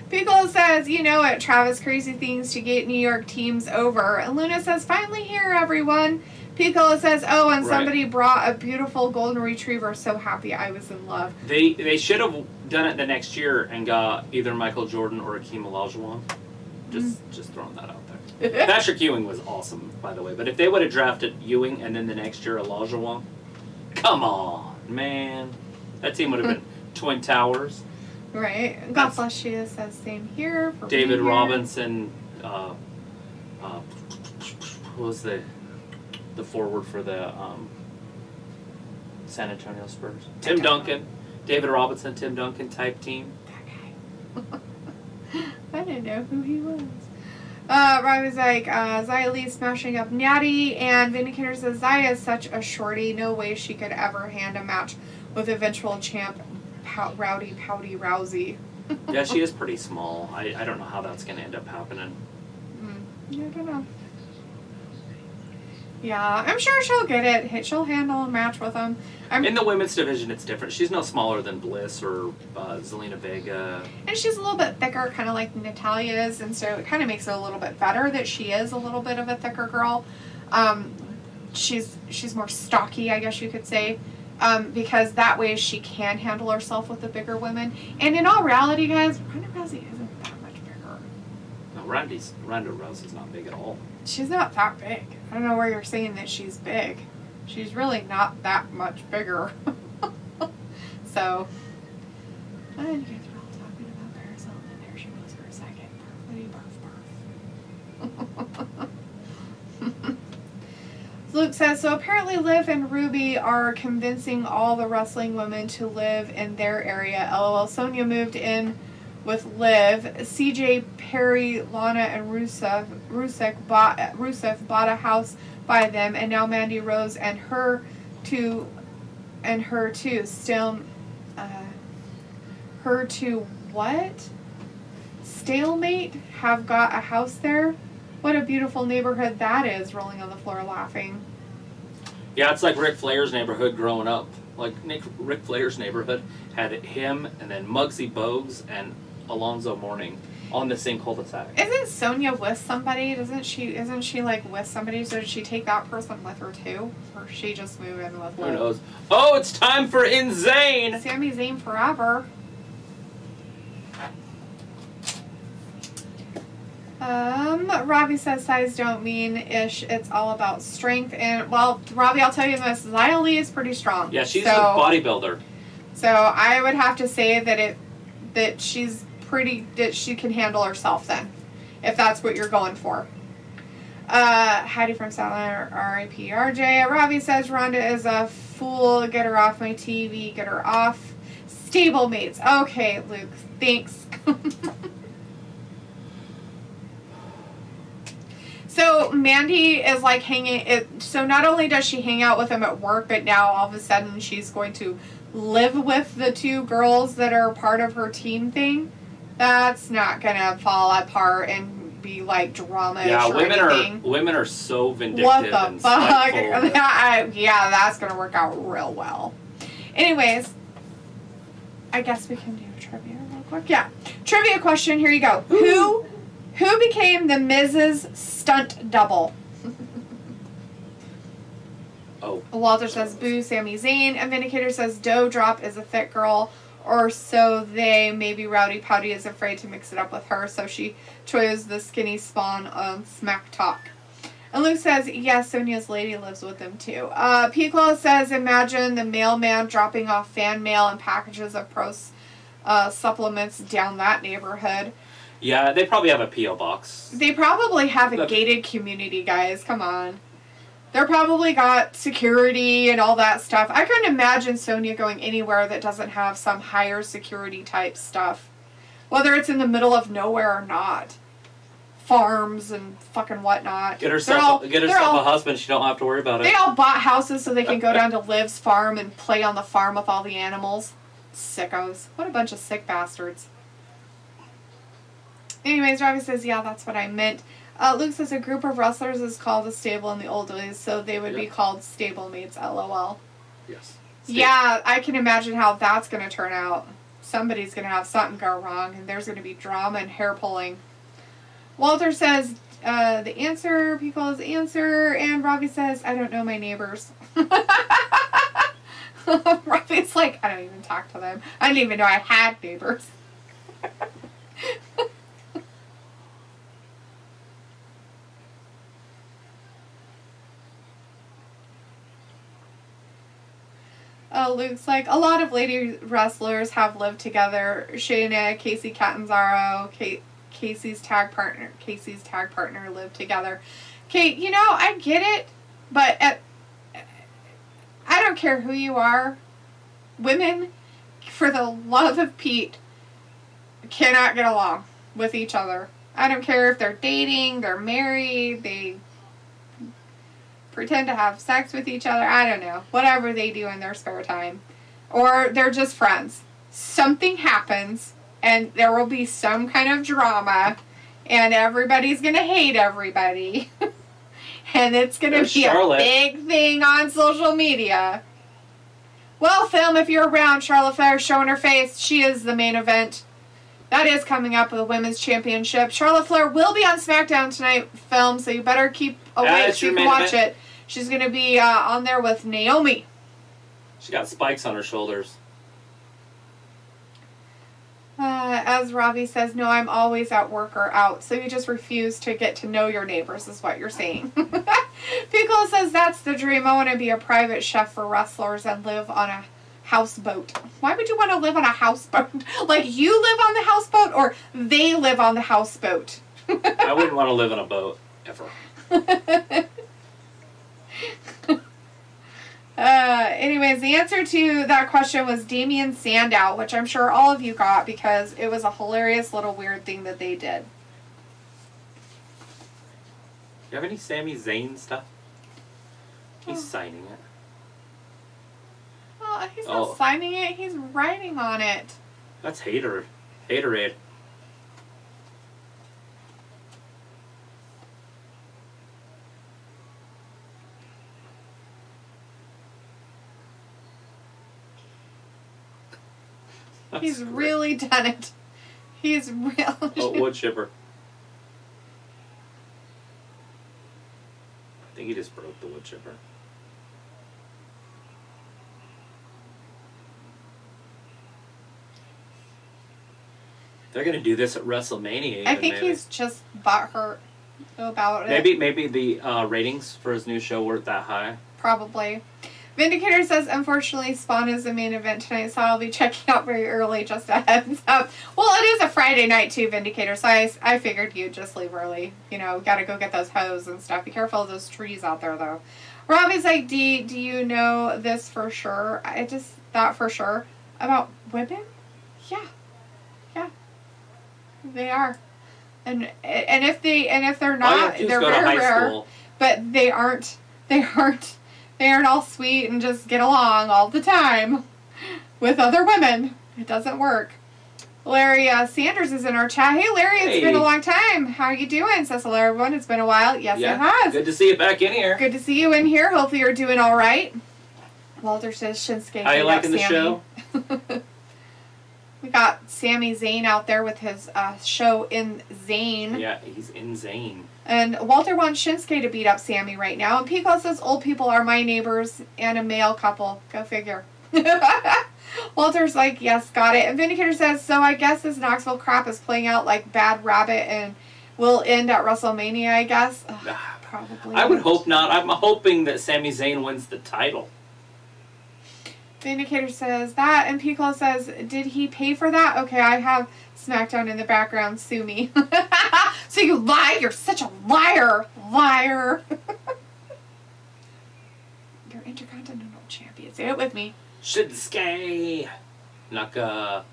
Piccolo says, you know it, Travis, crazy things to get New York teams over. And Luna says, finally here, everyone. Piccolo says, oh, and somebody brought a beautiful golden retriever. So happy I was in love. They should have done it the next year and got either Michael Jordan or Akeem Olajuwon. Just throwing that out there. Patrick Ewing was awesome, by the way. But if they would have drafted Ewing and then the next year Olajuwon, come on, man. That team would have been Twin Towers. Right. God bless you. Says same here. For David Robinson. What was the forward for the San Antonio Spurs? Tim Duncan. David Robinson, Tim Duncan type team. That guy. I didn't know who he was. Robbie's like, Xia Li smashing up Natty, and Vindicator says, Xia is such a shorty. No way she could ever hand a match with eventual champ Rowdy Pouty Rousey. Yeah, she is pretty small. I don't know how that's going to end up happening. I don't know. Yeah, I'm sure she'll get it. She'll handle a match with him. In the women's division, it's different. She's no smaller than Bliss or Zelina Vega. And she's a little bit thicker, kind of like Natalya is, and so it kind of makes it a little bit better that she is a little bit of a thicker girl. She's more stocky, I guess you could say. Because that way she can handle herself with the bigger women. And in all reality, guys, Ronda Rousey isn't that much bigger. No, Ronda Rousey's not big at all. She's not that big. I don't know where you're saying that she's big. She's really not that much bigger. So, and you guys were all talking about Paris Hilton, and there she was for a second. Barf. Luke says, so apparently Liv and Ruby are convincing all the wrestling women to live in their area. LOL. Sonya moved in with Liv. CJ, Perry, Lana, and Rusev bought a house by them, and now Mandy Rose and her two still her two what? Stalemate have got a house there. What a beautiful neighborhood that is, rolling on the floor laughing. Yeah, it's like Ric Flair's neighborhood growing up. Like Ric Flair's neighborhood had him and then Muggsy Bogues and Alonzo Mourning on the same cul-de-sac. Isn't Sonya with somebody? Isn't she like with somebody? So did she take that person with her too? Or she just moved in with Liv? Who knows? Oh, it's time for Insane! Sami Zayn forever. Robbie says size don't mean ish. It's all about strength. And well, Robbie, I'll tell you this: Xia Li is pretty strong. Yeah, she's a bodybuilder. So I would have to say that she's pretty. That she can handle herself then, if that's what you're going for. Hattie from Southland, R.I.P. R.J. Robbie says Ronda is a fool. Get her off my TV. Get her off. Stablemates. Okay, Luke. Thanks. So Mandy is like so not only does she hang out with him at work, but now all of a sudden she's going to live with the two girls that are part of her team thing. That's not going to fall apart and be like drama-ish Yeah, or anything. women are so vindictive. What the and fuck? spiteful. Yeah, that's gonna work out real well. Anyways, I guess we can do trivia real quick. Yeah, trivia question. Here you go. Who became the Miz's stunt double? Oh. Walter says boo, Sami Zayn. And Vindicator says Dough Drop is a thick girl, or so they. Maybe Rowdy Pouty is afraid to mix it up with her, so she chose the skinny spawn on Smack Talk. And Luke says, yes, Sonya's lady lives with them too. Piccolo says, imagine the mailman dropping off fan mail and packages of supplements down that neighborhood. Yeah, they probably have a P.O. box. They probably have a gated community, guys. Come on. They're probably got security and all that stuff. I couldn't imagine Sonya going anywhere that doesn't have some higher security type stuff. Whether it's in the middle of nowhere or not. Farms and fucking whatnot. Get herself a husband. She don't have to worry about it. They all bought houses so they can go down to Liv's farm and play on the farm with all the animals. Sickos. What a bunch of sick bastards. Anyways, Robbie says, yeah, that's what I meant. Luke says a group of wrestlers is called a stable in the old days, so they would be called stablemates, LOL. Yes. Yeah, I can imagine how that's going to turn out. Somebody's going to have something go wrong, and there's going to be drama and hair pulling. Walter says the answer, Pico's answer, and Robbie says, I don't know my neighbors. Robbie's like, I don't even talk to them. I didn't even know I had neighbors. Luke's like, a lot of lady wrestlers have lived together. Shayna, Casey Catanzaro, Casey's tag partner lived together. Kate, you know, I get it, but I don't care who you are. Women, for the love of Pete, cannot get along with each other. I don't care if they're dating, they're married, they pretend to have sex with each other. I don't know. Whatever they do in their spare time. Or they're just friends. Something happens, and there will be some kind of drama, and everybody's going to hate everybody. And it's going to be a big thing on social media. Well, Film, if you're around, Charlotte Flair showing her face. She is the main event. That is coming up with the Women's Championship. Charlotte Flair will be on SmackDown tonight, Film, so you better keep awake so you can watch it. She's going to be on there with Naomi. She got spikes on her shoulders. As Ravi says, no, I'm always at work or out. So you just refuse to get to know your neighbors is what you're saying. Piccolo says, that's the dream. I want to be a private chef for wrestlers and live on a houseboat. Why would you want to live on a houseboat? Like you live on the houseboat or they live on the houseboat? I wouldn't want to live on a boat, ever. Anyways, the answer to that question was Damien Sandow, which I'm sure all of you got because it was a hilarious little weird thing that they did. You have any Sami Zayn stuff? He's signing it. Oh, he's not signing it. He's writing on it. That's haterade. He's really done it. He's real. Oh, wood chipper. I think he just broke the wood chipper. They're gonna do this at WrestleMania. I think he's just butthurt about it. Maybe the ratings for his new show weren't that high. Probably. Vindicator says, unfortunately, Spawn is the main event tonight, so I'll be checking out very early, just a heads up. Well, it is a Friday night, too, Vindicator, so I figured you'd just leave early. You know, gotta go get those hose and stuff. Be careful of those trees out there, though. Robbie's like, do you know this for sure? I just thought for sure. About women? Yeah. They are. And if they're not, they're very rare. But they aren't all sweet and just get along all the time with other women. It doesn't work. Larry Sanders is in our chat. Hey, Larry, it's been a long time. How are you doing? Says hello, everyone. It's been a while. Yes, it has. Good to see you back in here. Good to see you in here. Hopefully you're doing all right. Walter says Shinsuke. How you liking the show? We got Sami Zayn out there with his show in Zayn. Yeah, he's in Zayn. And Walter wants Shinsuke to beat up Sami right now. And Pico says old people are my neighbors and a male couple. Go figure. Walter's like, yes, got it. And Vindicator says, so I guess this Knoxville crap is playing out like Bad Rabbit and will end at WrestleMania, I guess. Ugh, probably. I would hope not. I'm hoping that Sami Zayn wins the title. Vindicator says that. And Pico says, did he pay for that? Okay, I have SmackDown in the background. Sue me. So you lie? You're such a liar. Liar. You're Intercontinental Champion. Say it with me. Shinsuke. Naka.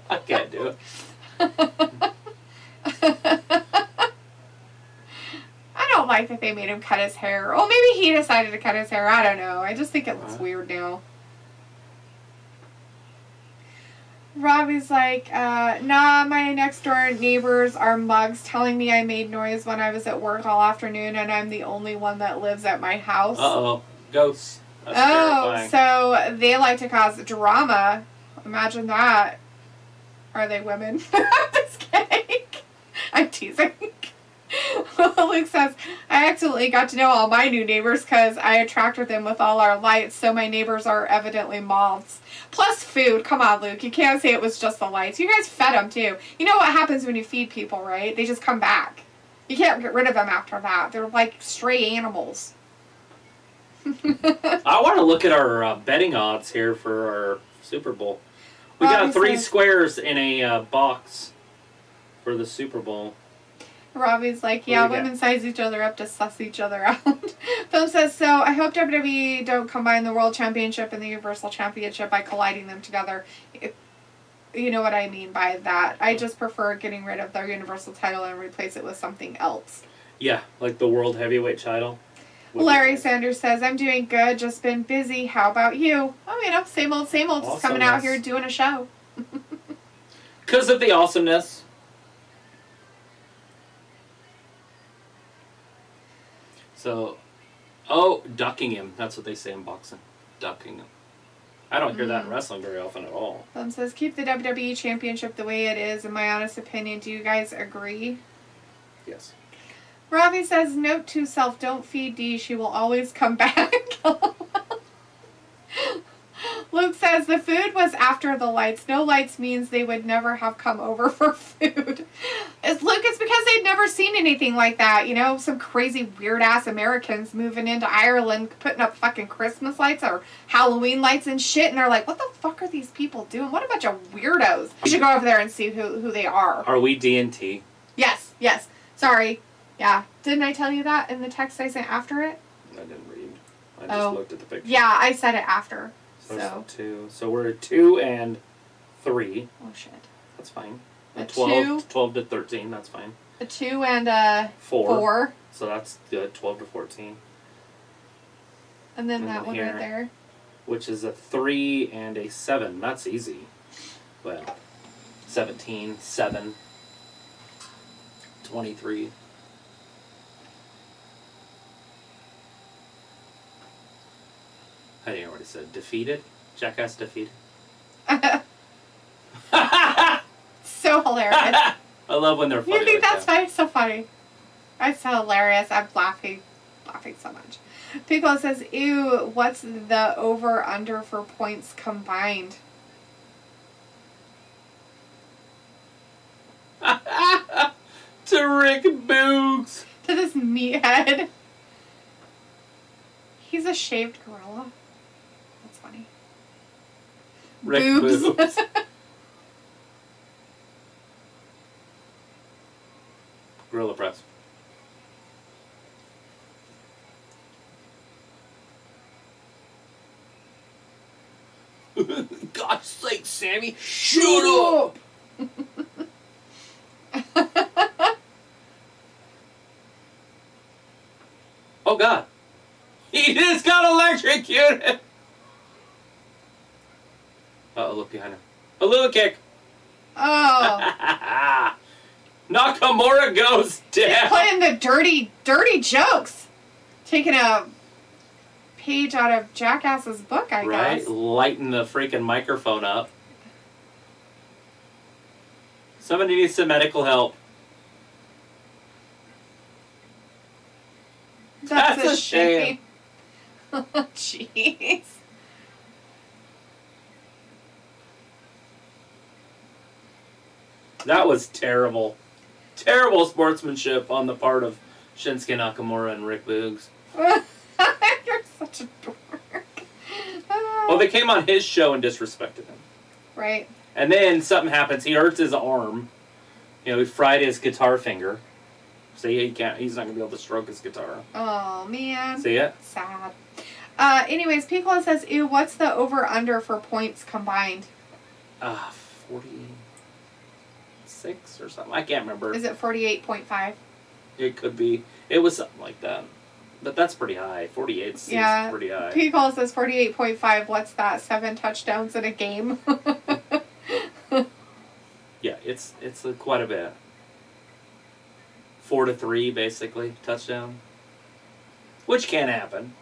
I can't do it. I don't like that they made him cut his hair. Oh, maybe he decided to cut his hair. I don't know. I just think it looks weird now. Robbie's like, nah, my next door neighbors are mugs telling me I made noise when I was at work all afternoon and I'm the only one that lives at my house. Uh-oh. Ghosts. That's terrifying. So they like to cause drama. Imagine that. Are they women? I'm just kidding. I'm teasing. Luke says, I accidentally got to know all my new neighbors because I attracted them with all our lights, so my neighbors are evidently moths. Plus food. Come on, Luke. You can't say it was just the lights. You guys fed them, too. You know what happens when you feed people, right? They just come back. You can't get rid of them after that. They're like stray animals. I want to look at our betting odds here for our Super Bowl. We got 3 squares in a box for the Super Bowl. Robbie's like, yeah, women size each other up to suss each other out. Phil says, so I hope WWE don't combine the World Championship and the Universal Championship by colliding them together. You know what I mean by that. I just prefer getting rid of their Universal title and replace it with something else. Yeah, like the World Heavyweight title. Larry Sanders says, I'm doing good, just been busy. How about you? Oh, you know, same old, just coming out here doing a show. Because of the awesomeness. So, ducking him. That's what they say in boxing. Ducking him. I don't hear that in wrestling very often at all. Phil says, keep the WWE Championship the way it is, in my honest opinion. Do you guys agree? Yes. Robbie says, note to self, don't feed Dee. She will always come back. Luke says, the food was after the lights. No lights means they would never have come over for food. Luke, it's because they'd never seen anything like that. You know, some crazy weird-ass Americans moving into Ireland, putting up fucking Christmas lights or Halloween lights and shit. And they're like, what the fuck are these people doing? What a bunch of weirdos. You should go over there and see who they are. Are we D&T? Yes. Sorry. Yeah. Didn't I tell you that in the text I sent after it? I didn't read. I just looked at the picture. Yeah, I said it after. So 2. So we're at 2 and 3. Oh, shit. That's fine. A 12 to 13, that's fine. A 2 and a 4. So that's good. 12 to 14. And then that one right there. Which is a 3 and a 7. That's easy. Well, 17, 7, 23. I think I already said defeated. Jackass defeated. So hilarious. I love when they're funny. You think that's funny? So funny. That's so hilarious. I'm laughing so much. Piccolo says, ew, what's the over-under for points combined? To Rick Boogs. To this meathead. He's a shaved gorilla. That's funny. Rick Boogs. Gorilla press. God's sake, Sammy, shut up! Oh God, he just got electrocuted. Uh-oh, look behind her. A little kick. Oh. Nakamura goes down. Playing the dirty jokes. Taking a page out of Jackass's book, I guess. Right? Lighting the freaking microphone up. Somebody needs some medical help. That's a shame. Jeez. That was terrible. Terrible sportsmanship on the part of Shinsuke Nakamura and Rick Boogs. You're such a dork. Well, they came on his show and disrespected him. Right. And then something happens. He hurts his arm. You know, he fried his guitar finger. So he's not going to be able to stroke his guitar. Oh, man. See it? Sad. Anyways, Piccolo says, ew, what's the over-under for points combined? 46 or something. I can't remember. Is it 48.5? It could be. It was something like that. But that's pretty high. 48 seems pretty high. Piccolo says 48.5. What's that? 7 touchdowns in a game? Yeah, it's quite a bit. 4-3, basically, touchdown. Which can happen.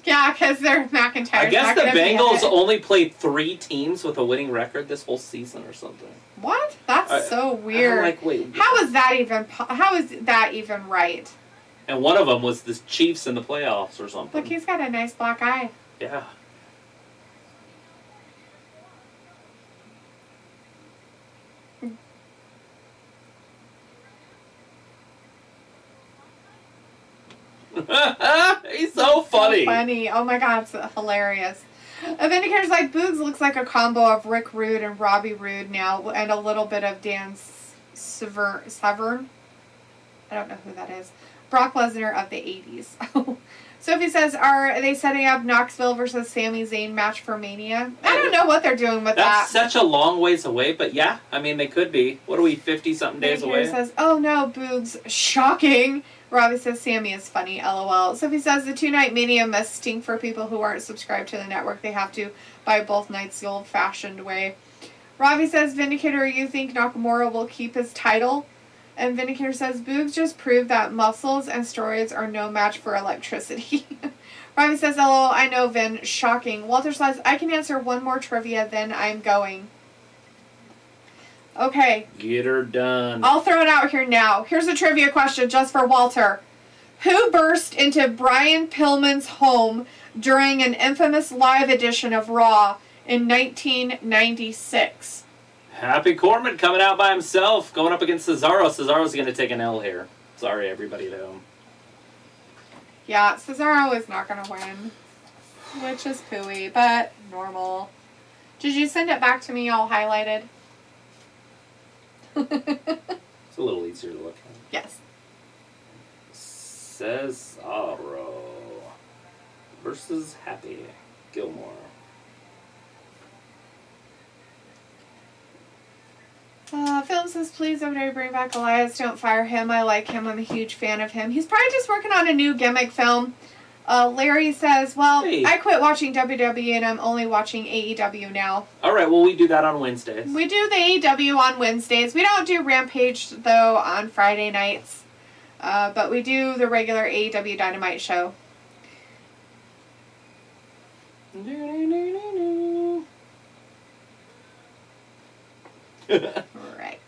Yeah, because they're McIntyre's I guess not the gonna be in Bengals it. only played 3 teams with a winning record this whole season or something. What? That's so weird. I'm like, wait. How is that even right? And one of them was the Chiefs in the playoffs or something. Look, he's got a nice black eye. Yeah. He's so funny. So funny. Oh my god, it's hilarious. Vindicator's like, Boogs looks like a combo of Rick Rude and Robbie Roode now, and a little bit of Dan Severn. I don't know who that is. Brock Lesnar of the 80s. Sophie says, are they setting up Knoxville versus Sami Zayn match for Mania? I don't know what they're doing with that. That's such a long ways away, but yeah, I mean, they could be. What are we, 50-something days away? Says, oh no, Boogs, shocking. Robbie says, Sammy is funny, LOL. Sophie says, the 2-night Mania must stink for people who aren't subscribed to the network. They have to buy both nights the old-fashioned way. Robbie says, Vindicator, you think Nakamura will keep his title? And Vindicator says, Boogs just proved that muscles and steroids are no match for electricity. Robbie says, LOL, I know, Vin, shocking. Walter says, I can answer one more trivia, then I'm going. Okay. Get her done. I'll throw it out here now. Here's a trivia question just for Walter. Who burst into Brian Pillman's home during an infamous live edition of Raw in 1996? Happy Corbin coming out by himself, going up against Cesaro. Cesaro's going to take an L here. Sorry, everybody at home. Yeah, Cesaro is not going to win, which is pooey, but normal. Did you send it back to me all highlighted? It's a little easier to look at. Yes. Cesaro versus Happy Gilmore. Film says, please, WWE, bring back Elias. Don't fire him. I like him. I'm a huge fan of him. He's probably just working on a new gimmick film. Larry says, well, Hey. I quit watching WWE and I'm only watching AEW now. All right, well, we do that on Wednesdays. We do the AEW on Wednesdays. We don't do Rampage, though, on Friday nights. But we do the regular AEW Dynamite show. Right.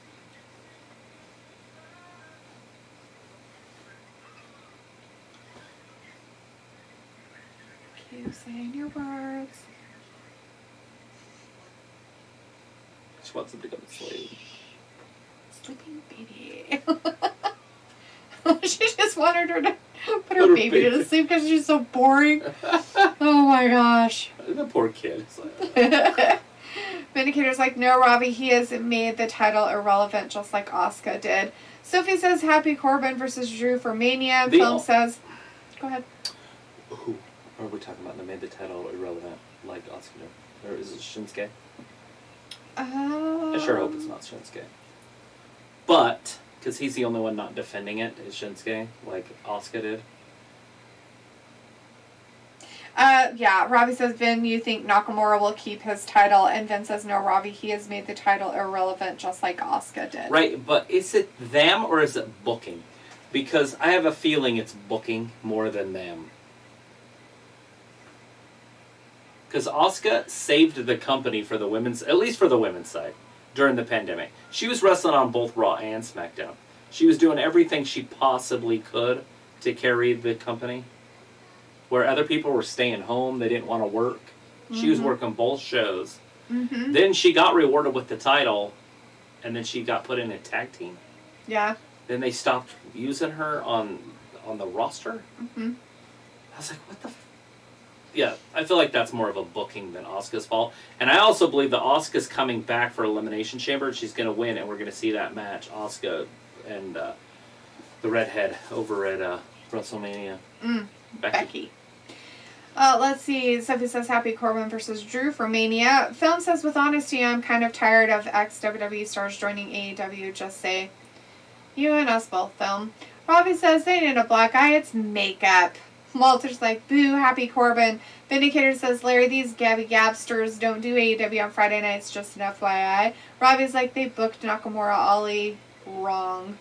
Keep saying your words. She wants him to go to sleep. Sleeping baby. She just wanted her to put her baby to sleep because she's so boring. Oh my gosh. The poor kid. It's like, Vindicator's like, no, Robbie, he has made the title irrelevant just like Asuka did. Sophie says, Happy Corbin versus Drew for Mania. Film says, go ahead. Who are we talking about that made the title irrelevant like Asuka? Or is it Shinsuke? I sure hope it's not Shinsuke. But, because he's the only one not defending it, is Shinsuke, like Asuka did. Ravi says, Vin, you think Nakamura will keep his title? And Vin says, no, Ravi, he has made the title irrelevant just like Asuka did. Right, but is it them or is it booking? Because I have a feeling it's booking more than them. Because Asuka saved the company for the women's, at least for the women's side, during the pandemic. She was wrestling on both Raw and SmackDown. She was doing everything she possibly could to carry the company. Where other people were staying home, they didn't want to work. She was working both shows. Then she got rewarded with the title, and then she got put in a tag team. Yeah. Then they stopped using her on the roster. I was like, what the Yeah, I feel like that's more of a booking than Asuka's fault. And I also believe that Asuka's coming back for Elimination Chamber. She's going to win, and we're going to see that match, Asuka and the redhead over at WrestleMania. Becky. Let's see. Sophie says, Happy Corbin versus Drew for Mania. Film says, with honesty, I'm kind of tired of ex-WWE stars joining AEW. Just say, you and us both, Film. Robbie says, they need a black eye. It's makeup. Walter's like, boo, Happy Corbin. Vindicator says, Larry, these Gabby Gabsters don't do AEW on Friday nights, just an FYI. Robbie's like, they booked Nakamura Ollie wrong.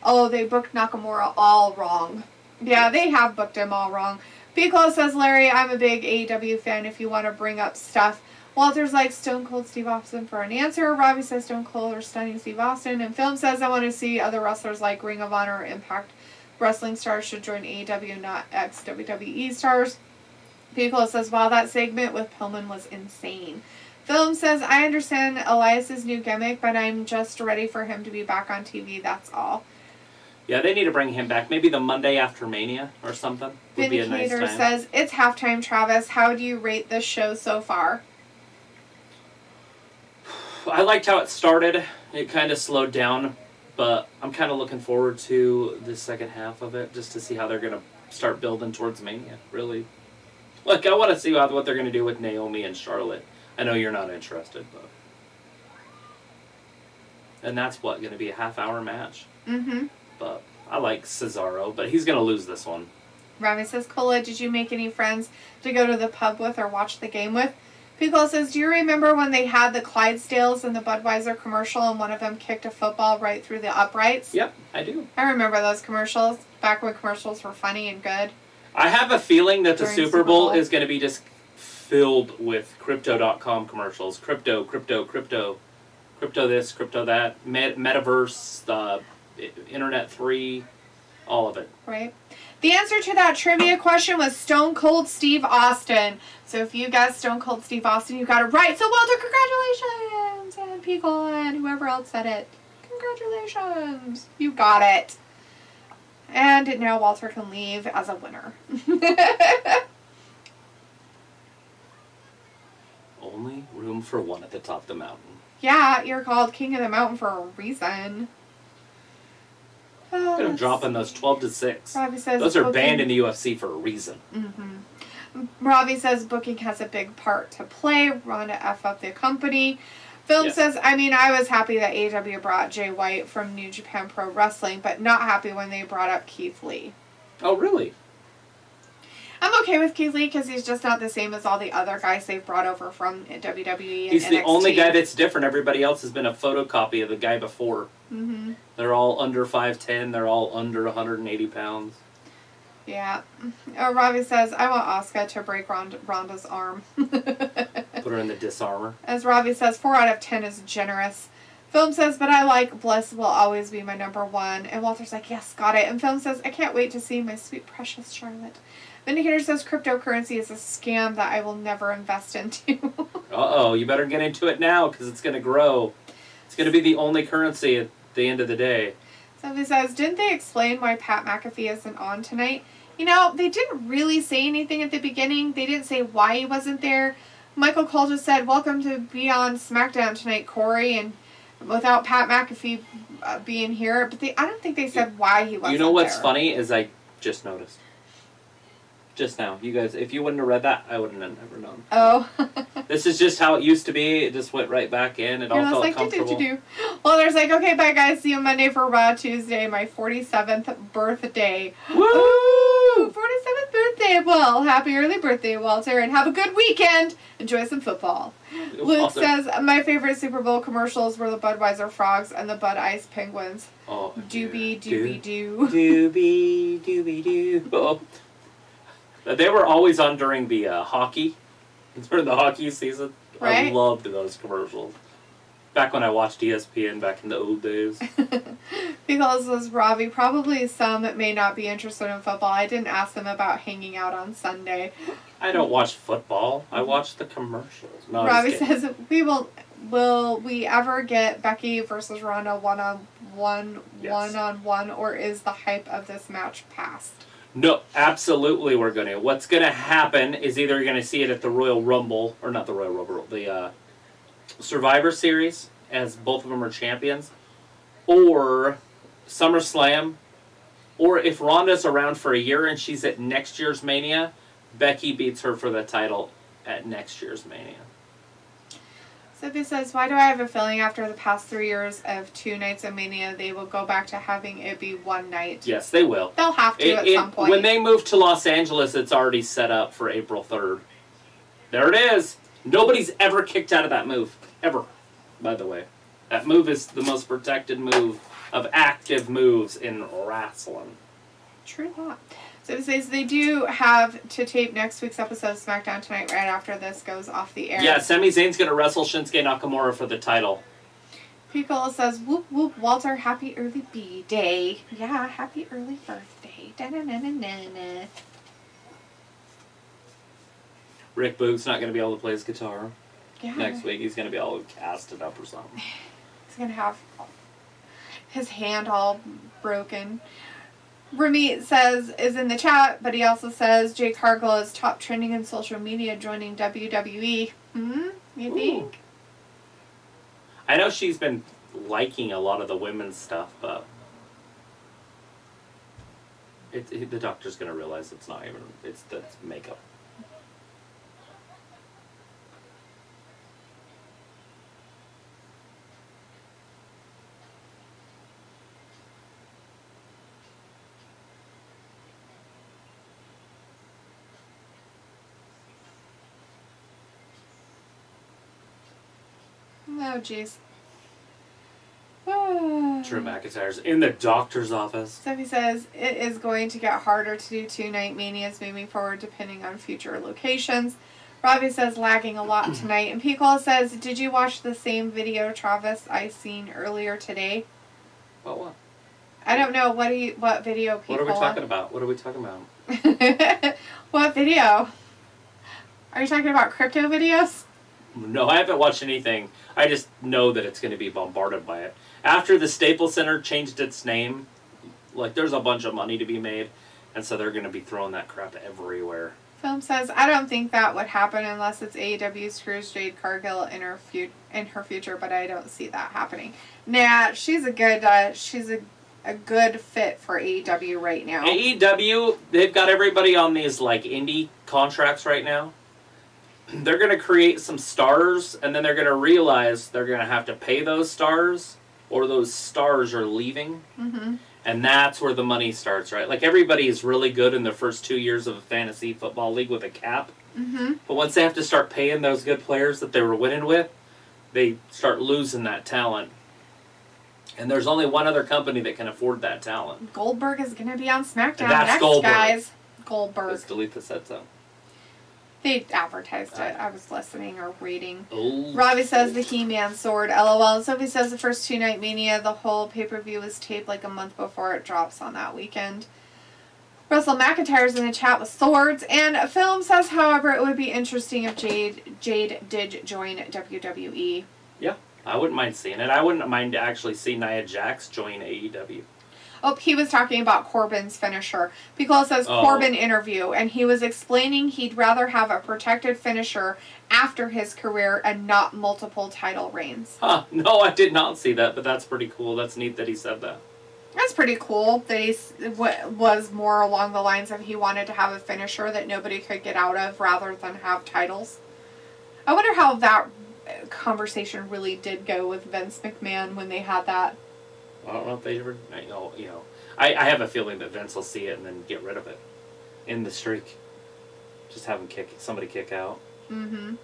Oh, they booked Nakamura all wrong. Yeah, they have booked him all wrong. Piccolo says, Larry, I'm a big AEW fan if you want to bring up stuff. Walter's like, Stone Cold Steve Austin for an answer. Robbie says, Stone Cold or Stunning Steve Austin. And Film says, I want to see other wrestlers like Ring of Honor or Impact Wrestling stars should join AEW, not ex-WWE stars. Piccolo says, wow, that segment with Pillman was insane. Film says, I understand Elias's new gimmick, but I'm just ready for him to be back on TV, that's all. Yeah, they need to bring him back. Maybe the Monday after Mania or something would be a nice time. Vindicator says, it's halftime, Travis. How do you rate this show so far? I liked how it started. It kind of slowed down, but I'm kind of looking forward to the second half of it just to see how they're going to start building towards Mania, really. Like, I want to see what they're going to do with Naomi and Charlotte. I know you're not interested, but... And that's what, going to be a half-hour match? But I like Cesaro, but he's going to lose this one. Rami says, Cola, did you make any friends to go to the pub with or watch the game with? Piccolo says, do you remember when they had the Clydesdales in the Budweiser commercial and one of them kicked a football right through the uprights? Yep, I do. I remember those commercials, back when commercials were funny and good. I have a feeling that the Super Bowl is going to be just filled with Crypto.com commercials. Crypto this, crypto that, Metaverse, Internet 3, all of it. Right. The answer to that trivia question was Stone Cold Steve Austin. So if you guessed Stone Cold Steve Austin, you got it right. So Walter, congratulations! And Pico and whoever else said it. Congratulations! You got it. And now Walter can leave as a winner. Only room for one at the top of the mountain. Yeah, you're called King of the Mountain for a reason. I'm dropping those 12-6. Robbie says those are booking, banned in the UFC for a reason. Robbie says booking has a big part to play. Ronda F up the company. Film says, I mean, I was happy that AEW brought Jay White from New Japan Pro Wrestling, but not happy when they brought up Keith Lee. Oh, really? I'm okay with Keith Lee because he's just not the same as all the other guys they've brought over from WWE and He's the NXT. only guy that's different. Everybody else has been a photocopy of the guy before. They're all under 5'10". They're all under 180 pounds. Yeah. Robbie says, I want Asuka to break Ronda's arm. Put her in the disarmor. As Robbie says, 4 out of 10 is generous. Film says, but I like Bliss will always be my number one. And Walter's like, yes, got it. And Film says, I can't wait to see my sweet, precious Charlotte. Vindicator says, cryptocurrency is a scam that I will never invest into. Uh-oh, you better get into it now because it's going to grow. It's going to be the only currency at the end of the day. Somebody says, didn't they explain why Pat McAfee isn't on tonight? You know, they didn't really say anything at the beginning. They didn't say why he wasn't there. Michael Cole just said, welcome to be on SmackDown tonight, Corey, and without Pat McAfee being here. But I don't think they said why he wasn't there. You know what's funny is I just noticed. Just now. You guys, if you wouldn't have read that, I wouldn't have never known. Oh. This is just how it used to be. It just went right back in. It all felt like, comfortable. Well, there's like, okay, bye guys. See you Monday for Raw Tuesday, my 47th birthday. Woo! 47th birthday! birthday, well, happy early birthday, Walter, and have a good weekend. Enjoy some football. Luke says, my favorite Super Bowl commercials were the Budweiser Frogs and the Bud Ice Penguins. Oh, Doobie, doobie, doo. Doobie, doobie, doo. Oh. They were always on during the hockey, during the hockey season. Right? I loved those commercials. Back when I watched ESPN back in the old days. Because says Ravi, probably some may not be interested in football. I didn't ask them about hanging out on Sunday. I don't watch football. I watch the commercials. No, Ravi says, will we ever get Becky versus Ronda one-on-one, or is the hype of this match past? No, absolutely we're going to. What's going to happen is either you're going to see it at the Royal Rumble, or not the Royal Rumble, the Survivor Series, as both of them are champions, or SummerSlam, or if Ronda's around for a year and she's at next year's Mania, Becky beats her for the title at next year's Mania. Sophie says, why do I have a feeling after the past 3 years of 2 nights of Mania, they will go back to having it be one night? Yes, they will. They'll have to at some point. When they move to Los Angeles, it's already set up for April 3rd. There it is. Nobody's ever kicked out of that move. Ever, by the way. That move is the most protected move of active moves in wrestling. True that. So it says they do have to tape next week's episode of SmackDown tonight right after this goes off the air. Yeah, Sami Zayn's going to wrestle Shinsuke Nakamura for the title. Piccolo says, whoop, whoop, Walter, happy early B-Day. Yeah, happy early birthday. Da-na-na-na-na-na. Rick Boogs not going to be able to play his guitar. Yeah. Next week he's going to be all casted up or something. He's going to have his hand all broken. Remy says, is in the chat, but he also says Jade Cargill is top trending in social media joining WWE. You think? I know she's been liking a lot of the women's stuff, but the doctor's going to realize it's not even, it's makeup. Oh, jeez. Drew McIntyre's in the doctor's office. Sophie says, it is going to get harder to do 2-night manias moving forward depending on future locations. Robbie says, lagging a lot tonight. And Picola says, did you watch the same video, Travis, I seen earlier today? What? I don't know. What video, Picola? What are we talking about? What are we talking about? What video? Are you talking about crypto videos? No, I haven't watched anything. I just know that it's going to be bombarded by it. After the Staples Center changed its name, like, there's a bunch of money to be made, and so they're going to be throwing that crap everywhere. Film says, I don't think that would happen unless it's AEW screws Jade Cargill in her future, but I don't see that happening. Nah, she's a good fit for AEW right now. AEW, they've got everybody on these, like, indie contracts right now. They're going to create some stars, and then they're going to realize they're going to have to pay those stars, or those stars are leaving. Mm-hmm. And that's where the money starts, right? Like, everybody is really good in the first 2 years of a fantasy football league with a cap. Mm-hmm. But once they have to start paying those good players that they were winning with, they start losing that talent. And there's only one other company that can afford that talent. Goldberg is going to be on SmackDown That's next, Goldberg. guys. Goldberg. Let's delete the set zone. They advertised it. I was listening or reading. Oh. Robbie says the He-Man sword. LOL. Sophie says the first 2-night Mania, the whole pay-per-view was taped like a month before it drops on that weekend. Russell McIntyre's in the chat with swords. And Film says, however, it would be interesting if Jade did join WWE. Yeah, I wouldn't mind seeing it. I wouldn't mind actually seeing Nia Jax join AEW. Oh, he was talking about Corbin's finisher. Because it says Corbin interview, and he was explaining he'd rather have a protected finisher after his career and not multiple title reigns. Huh, no, I did not see that, but that's pretty cool. That's neat that he said that. That's pretty cool that he was more along the lines of he wanted to have a finisher that nobody could get out of rather than have titles. I wonder how that conversation really did go with Vince McMahon when they had that. I don't know if they ever, I have a feeling that Vince will see it and then get rid of it in the streak. Just have somebody kick out. Mm-hmm.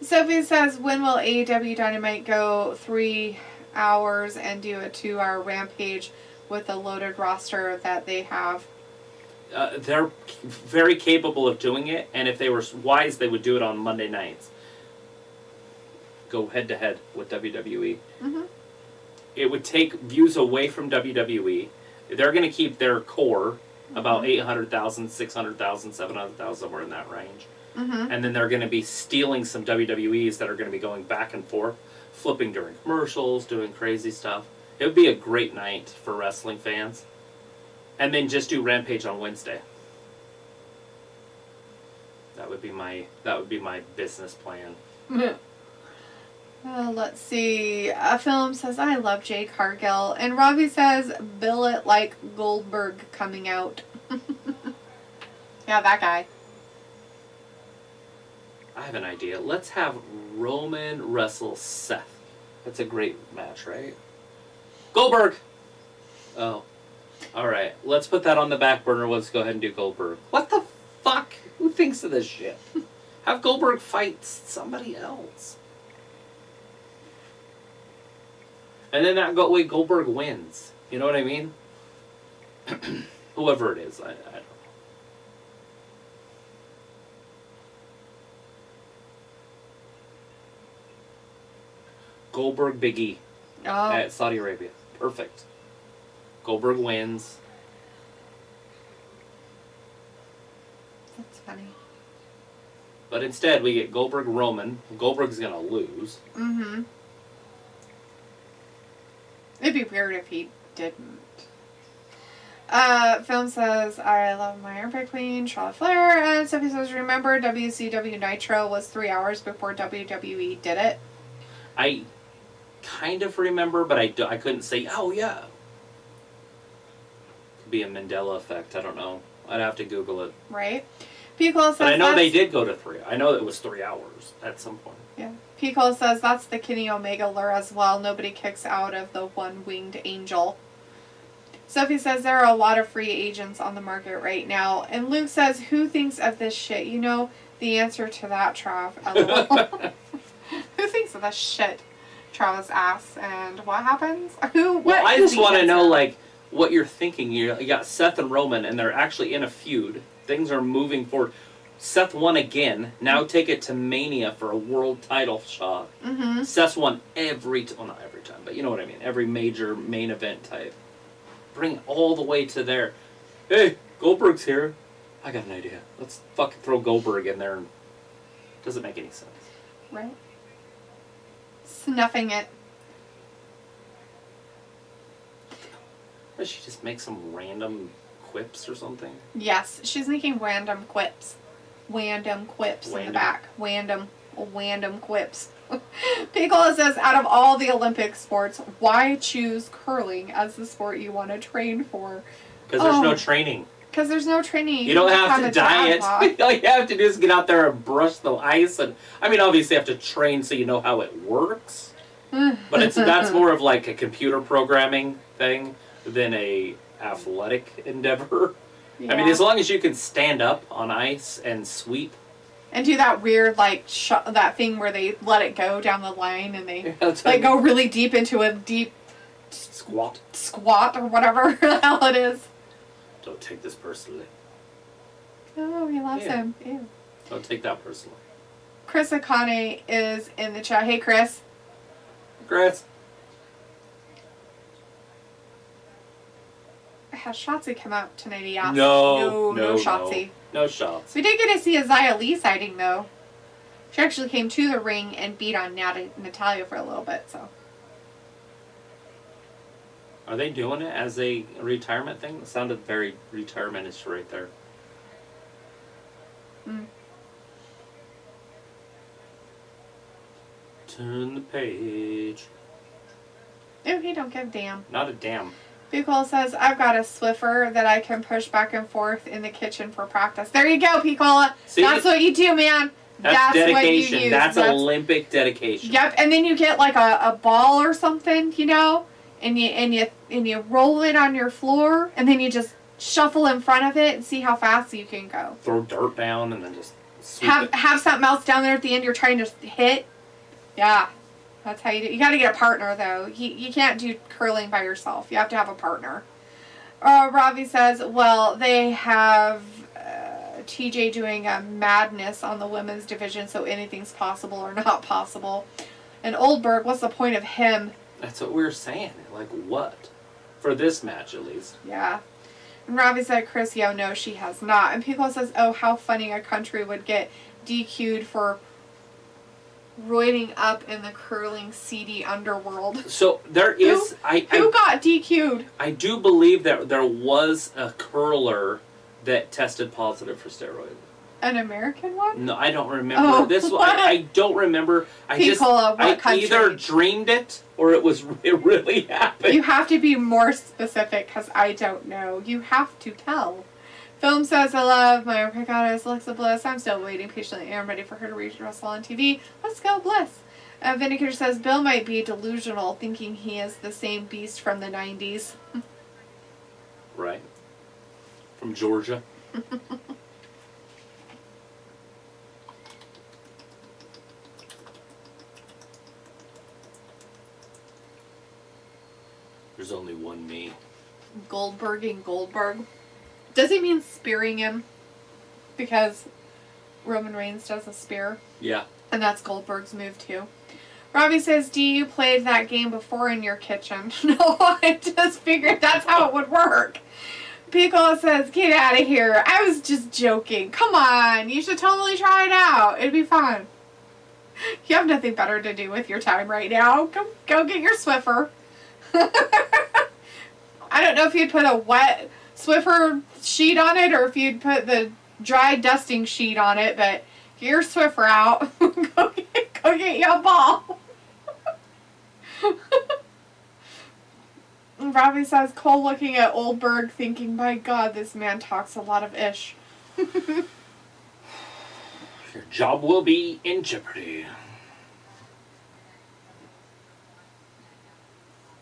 Sophie says, when will AEW Dynamite go 3 hours and do a 2-hour Rampage with the loaded roster that they have? They're very capable of doing it, and if they were wise, they would do it on Monday nights. Go head-to-head with WWE. Mm-hmm. It would take views away from WWE. They're going to keep their core about 800,000, 600,000, 700,000, somewhere in that range. Mm-hmm. And then they're going to be stealing some WWEs that are going to be going back and forth, flipping during commercials, doing crazy stuff. It would be a great night for wrestling fans. And then just do Rampage on Wednesday. That would be my business plan. Let's see. A film says, I love Jade Cargill. And Robbie says, bill it like Goldberg coming out. Yeah, that guy. I have an idea. Let's have Roman wrestle Seth. That's a great match, right? Goldberg! Oh. Alright. Let's put that on the back burner. Let's go ahead and do Goldberg. What the fuck? Who thinks of this shit? Have Goldberg fight somebody else. And then that way Goldberg wins. You know what I mean? Whoever it is. I don't know. Goldberg Big E at Saudi Arabia. Perfect. Goldberg wins. That's funny. But instead, we get Goldberg Roman. Goldberg's going to lose. Mm-hmm. It'd be weird if he didn't. Film says, I love my Iron Queen, Charlotte Flair. And Sophie says, remember WCW Nitro was 3 hours before WWE did it? I kind of remember, but I couldn't say, oh yeah. Could be a Mandela effect. I don't know. I'd have to Google it. Right. Pico says, but I know they did go to 3. I know it was 3 hours at some point. Yeah. Pico says that's the Kenny Omega lure as well. Nobody kicks out of the one-winged angel. Sophie says there are a lot of free agents on the market right now. And Luke says, who thinks of this shit? You know the answer to that, Trav. LOL. Who thinks of this shit? Travis asks. And what happens? Well, I just want to know, like, what you're thinking. You got Seth and Roman, and they're actually in a feud. Things are moving forward. Seth won again. Now take it to Mania for a world title shot. Mm-hmm. Seth won well, not every time, but you know what I mean. Every major main event type. Bring it all the way to there. Hey, Goldberg's here. I got an idea. Let's fucking throw Goldberg in there. Doesn't make any sense. Right. Snuffing it. Does she just make some random quips or something? Yes, she's making random quips. Random quips in the back. Random quips. Piccolo says, out of all the Olympic sports, why choose curling as the sport you want to train for? Because there's no training. Because there's no training. You don't have to diet. All you have to do is get out there and brush the ice. And I mean, obviously you have to train so you know how it works. But that's more of like a computer programming thing than a athletic endeavor. Yeah. I mean, as long as you can stand up on ice and sweep. And do that weird, like, that thing where they let it go down the line and they, go really deep into a deep... Squat or whatever the hell it is. Don't take this personally. Oh, he loves him. Ew. Don't take that personally. Chris Akane is in the chat. Hey, Chris. Chris. Has Shotzi come out tonight? He asked. No Shotzi. No shots. We did get to see a Xia Li sighting, though. She actually came to the ring and beat on Natalya for a little bit, so. Are they doing it as a retirement thing? It sounded very retirement-ish right there. Turn the page. Ew, he don't give a damn. Not a damn. Peacole says, I've got a Swiffer that I can push back and forth in the kitchen for practice. There you go, Peacole. That's what you do, man. That's dedication. What you use. That's Olympic dedication. Yep, and then you get like a ball or something, you know, and you roll it on your floor, and then you just shuffle in front of it and see how fast you can go. Throw dirt down and then just Have something else down there at the end you're trying to hit. Yeah. That's how you do. You got to get a partner, though. You can't do curling by yourself. You have to have a partner. Ravi says, well, they have TJ doing a madness on the women's division, so anything's possible or not possible. And Oldberg, what's the point of him? That's what we were saying. Like, what? For this match, at least. Yeah. And Ravi said, Chris Yo, no, she has not. And Pico says, oh, how funny a country would get DQ'd for roiding up in the curling seedy underworld. So there is... Who got DQ'd? I do believe that there was a curler that tested positive for steroids. An American one? No, I don't remember. This one, I don't remember. I either dreamed it or it really happened. You have to be more specific because I don't know. You have to tell. Film says, I love my goddess, Alexa Bliss. I'm still waiting patiently. I'm ready for her to wrestle on TV. Let's go, Bliss. Vindicator says, Bill might be delusional, thinking he is the same beast from the 90s. Right. From Georgia. There's only one me. Goldberg. Does he mean spearing him? Because Roman Reigns does a spear. Yeah. And that's Goldberg's move too. Robbie says, do you play that game before in your kitchen? No, I just figured that's how it would work. Pico says, get out of here. I was just joking. Come on. You should totally try it out. It'd be fun. You have nothing better to do with your time right now. Go get your Swiffer. I don't know if you'd put a wet Swiffer sheet on it or if you'd put the dry dusting sheet on it, but get your Swiffer out. go get your ball. Robbie says, Cole looking at Oldberg thinking, my God, this man talks a lot of ish. Your job will be in jeopardy.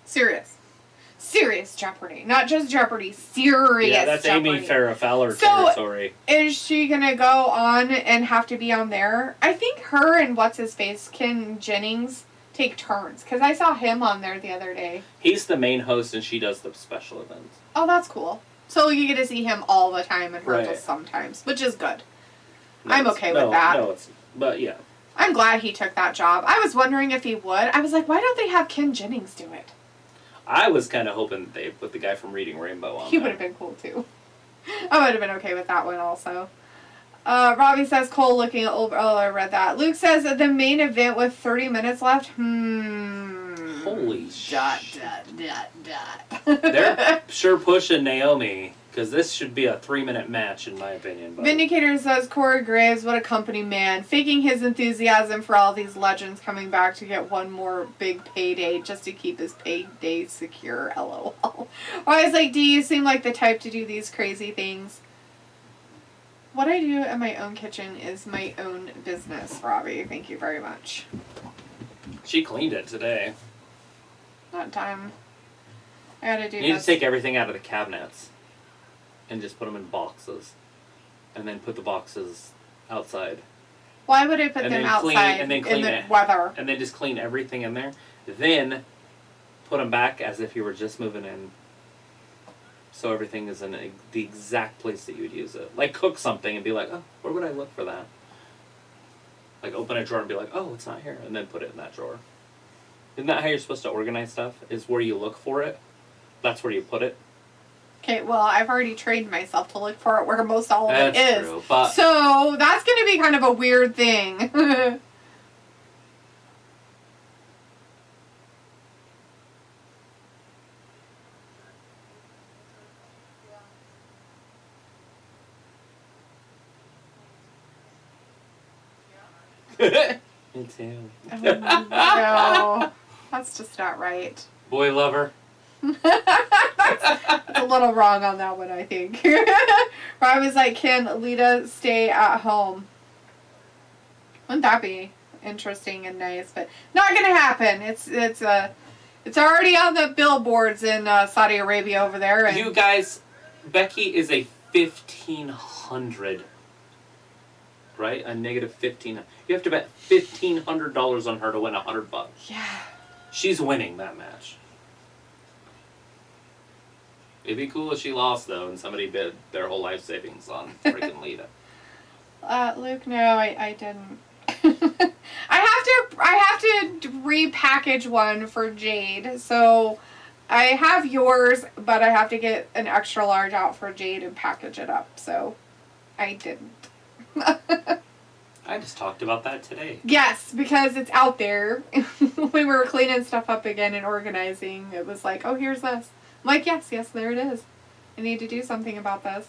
Serious jeopardy. Not just jeopardy, serious Yeah, that's jeopardy. Amy Farrah Fowler territory. Is she going to go on and have to be on there? I think her and what's-his-face, Ken Jennings, take turns. Because I saw him on there the other day. He's the main host and she does the special events. Oh, that's cool. So you get to see him all the time and her just sometimes, which is good. I'm okay with that. But yeah. I'm glad he took that job. I was wondering if he would. I was like, why don't they have Ken Jennings do it? I was kind of hoping that they'd put the guy from Reading Rainbow on. He would have been cool too. I would have been okay with that one also. Robbie says Cole looking at old. Oh, I read that. Luke says that the main event with 30 minutes left. Holy shit. Dot. They're sure pushing Naomi because this should be a 3-minute match in my opinion. But. Vindicator says Corey Graves, what a company man, faking his enthusiasm for all these legends coming back to get one more big payday just to keep his payday secure. LOL. I was like, do you seem like the type to do these crazy things? What I do in my own kitchen is my own business, Robbie. Thank you very much. She cleaned it today. Not time. I gotta do You need to take everything out of the cabinets and just put them in boxes. And then put the boxes outside. Why would I put them outside in the weather? And then just clean everything in there. Then put them back as if you were just moving in. So everything is in the exact place that you would use it. Like cook something and be like, oh, where would I look for that? Like open a drawer and be like, oh, it's not here. And then put it in that drawer. Isn't that how you're supposed to organize stuff? Is where you look for it. That's where you put it. Okay, well, I've already trained myself to look for it where most all of it is. True, but so that's going to be kind of a weird thing. Me too. No, that's just not right. Boy lover. That's a little wrong on that one, I think. Rob was like, can Lita stay at home? Wouldn't that be interesting and nice? But not gonna happen. It's already on the billboards in Saudi Arabia over there. And you guys, Becky is a 1,500 right? A negative 15. You have to bet $1,500 on her to win $100. Yeah. She's winning that match. It'd be cool if she lost, though, and somebody bid their whole life savings on freaking Lita. Luke, no, I didn't. I have to repackage one for Jade. So I have yours, but I have to get an extra large out for Jade and package it up. So I didn't. I just talked about that today. Yes, because it's out there. When we were cleaning stuff up again and organizing, it was like, oh, here's this. I'm like, yes, there it is. I need to do something about this.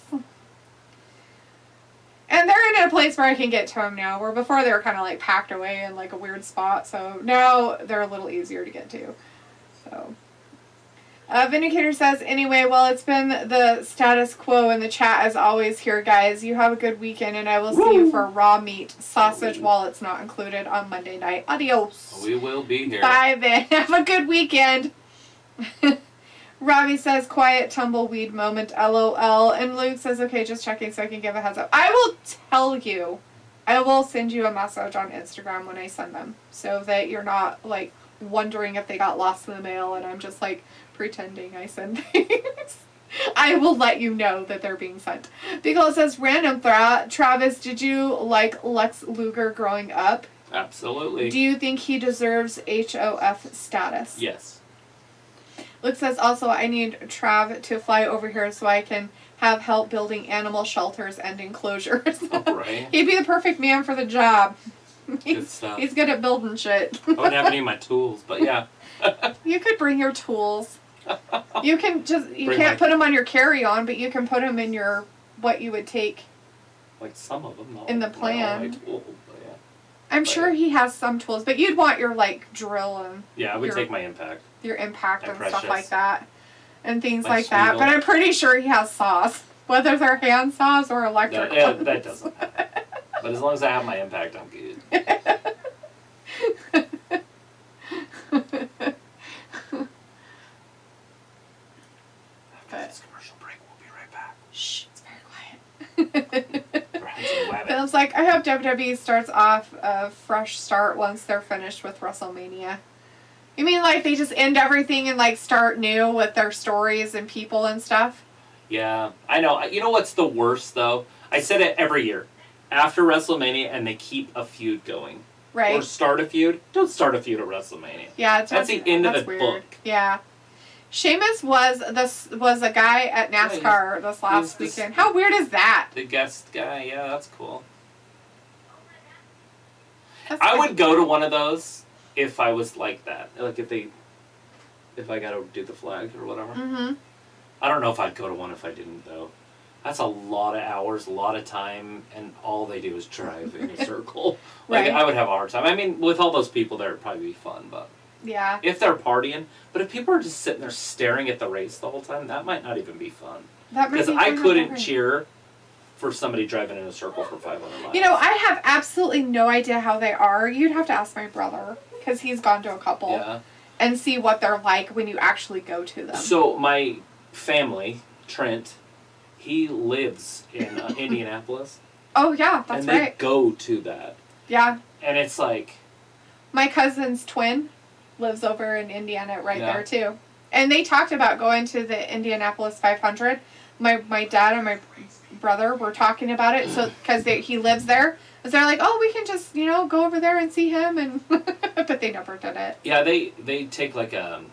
And they're in a place where I can get to them now, where before they were kind of like packed away in like a weird spot. So now they're a little easier to get to. So, Vindicator says, anyway, well, it's been the status quo in the chat as always here, guys. You have a good weekend, and I will see you for raw meat sausage while it's not included on Monday night. Adios. We will be here. Bye, Vin. Have a good weekend. Robbie says, quiet tumbleweed moment, LOL. And Luke says, okay, just checking so I can give a heads up. I will tell you. I will send you a message on Instagram when I send them. So that you're not, like, wondering if they got lost in the mail and I'm just, like, pretending I send things. I will let you know that they're being sent. Because it says, random thought, Travis, did you like Lex Luger growing up? Absolutely. Do you think he deserves HOF status? Yes. Luke says, also, I need Trav to fly over here so I can have help building animal shelters and enclosures. Right. He'd be the perfect man for the job. Good stuff. He's good at building shit. I wouldn't have any of my tools, but yeah. You could bring your tools. You can just, you Bring can't put them on your carry-on, but you can put them in your, what you would take. Like some of them. In the plan. Not all my tools, but yeah. I'm sure he has some tools, but you'd want your, like, drill and... Yeah, I would take my impact. Your impact and Precious. stuff like that. And things My like that. Sweetle. But I'm pretty sure he has saws. Whether they're hand saws or electric ones. That doesn't matter. But as long as I have my impact, I'm good. After this commercial break, we'll be right back. Shh, it's very quiet. Rabbit. Phil's like, I hope WWE starts off a fresh start once they're finished with WrestleMania. You mean like they just end everything and like start new with their stories and people and stuff? Yeah, I know. You know what's the worst, though? I said it every year. After WrestleMania, and they keep a feud going. Right. Or start a feud. Don't start a feud at WrestleMania. Yeah, that's the end of the weird. book. Yeah. Sheamus was a guy at NASCAR this last weekend. How weird is that? The guest guy, yeah, that's cool. I would go to one of those if I was like that. Like if I got to do the flag or whatever. Mm-hmm. I don't know if I'd go to one if I didn't, though. That's a lot of hours, a lot of time, and all they do is drive in a circle. Like, Right. I would have a hard time. I mean, with all those people there, it'd probably be fun, but... Yeah. If they're partying, but if people are just sitting there staring at the race the whole time, that might not even be fun. Because I couldn't cheer for somebody driving in a circle for 500 miles. You know, I have absolutely no idea how they are. You'd have to ask my brother, because he's gone to a couple. Yeah. And see what they're like when you actually go to them. So my family, Trent, he lives in Indianapolis. Oh, yeah, that's and they right. go to that. Yeah. And it's like... My cousin's twin lives over in Indiana Yeah. there, too. And they talked about going to the Indianapolis 500. My dad and my brother were talking about it, so because he lives there. So they're like, oh, we can just, go over there and see him. And but they never did it. Yeah, they take like an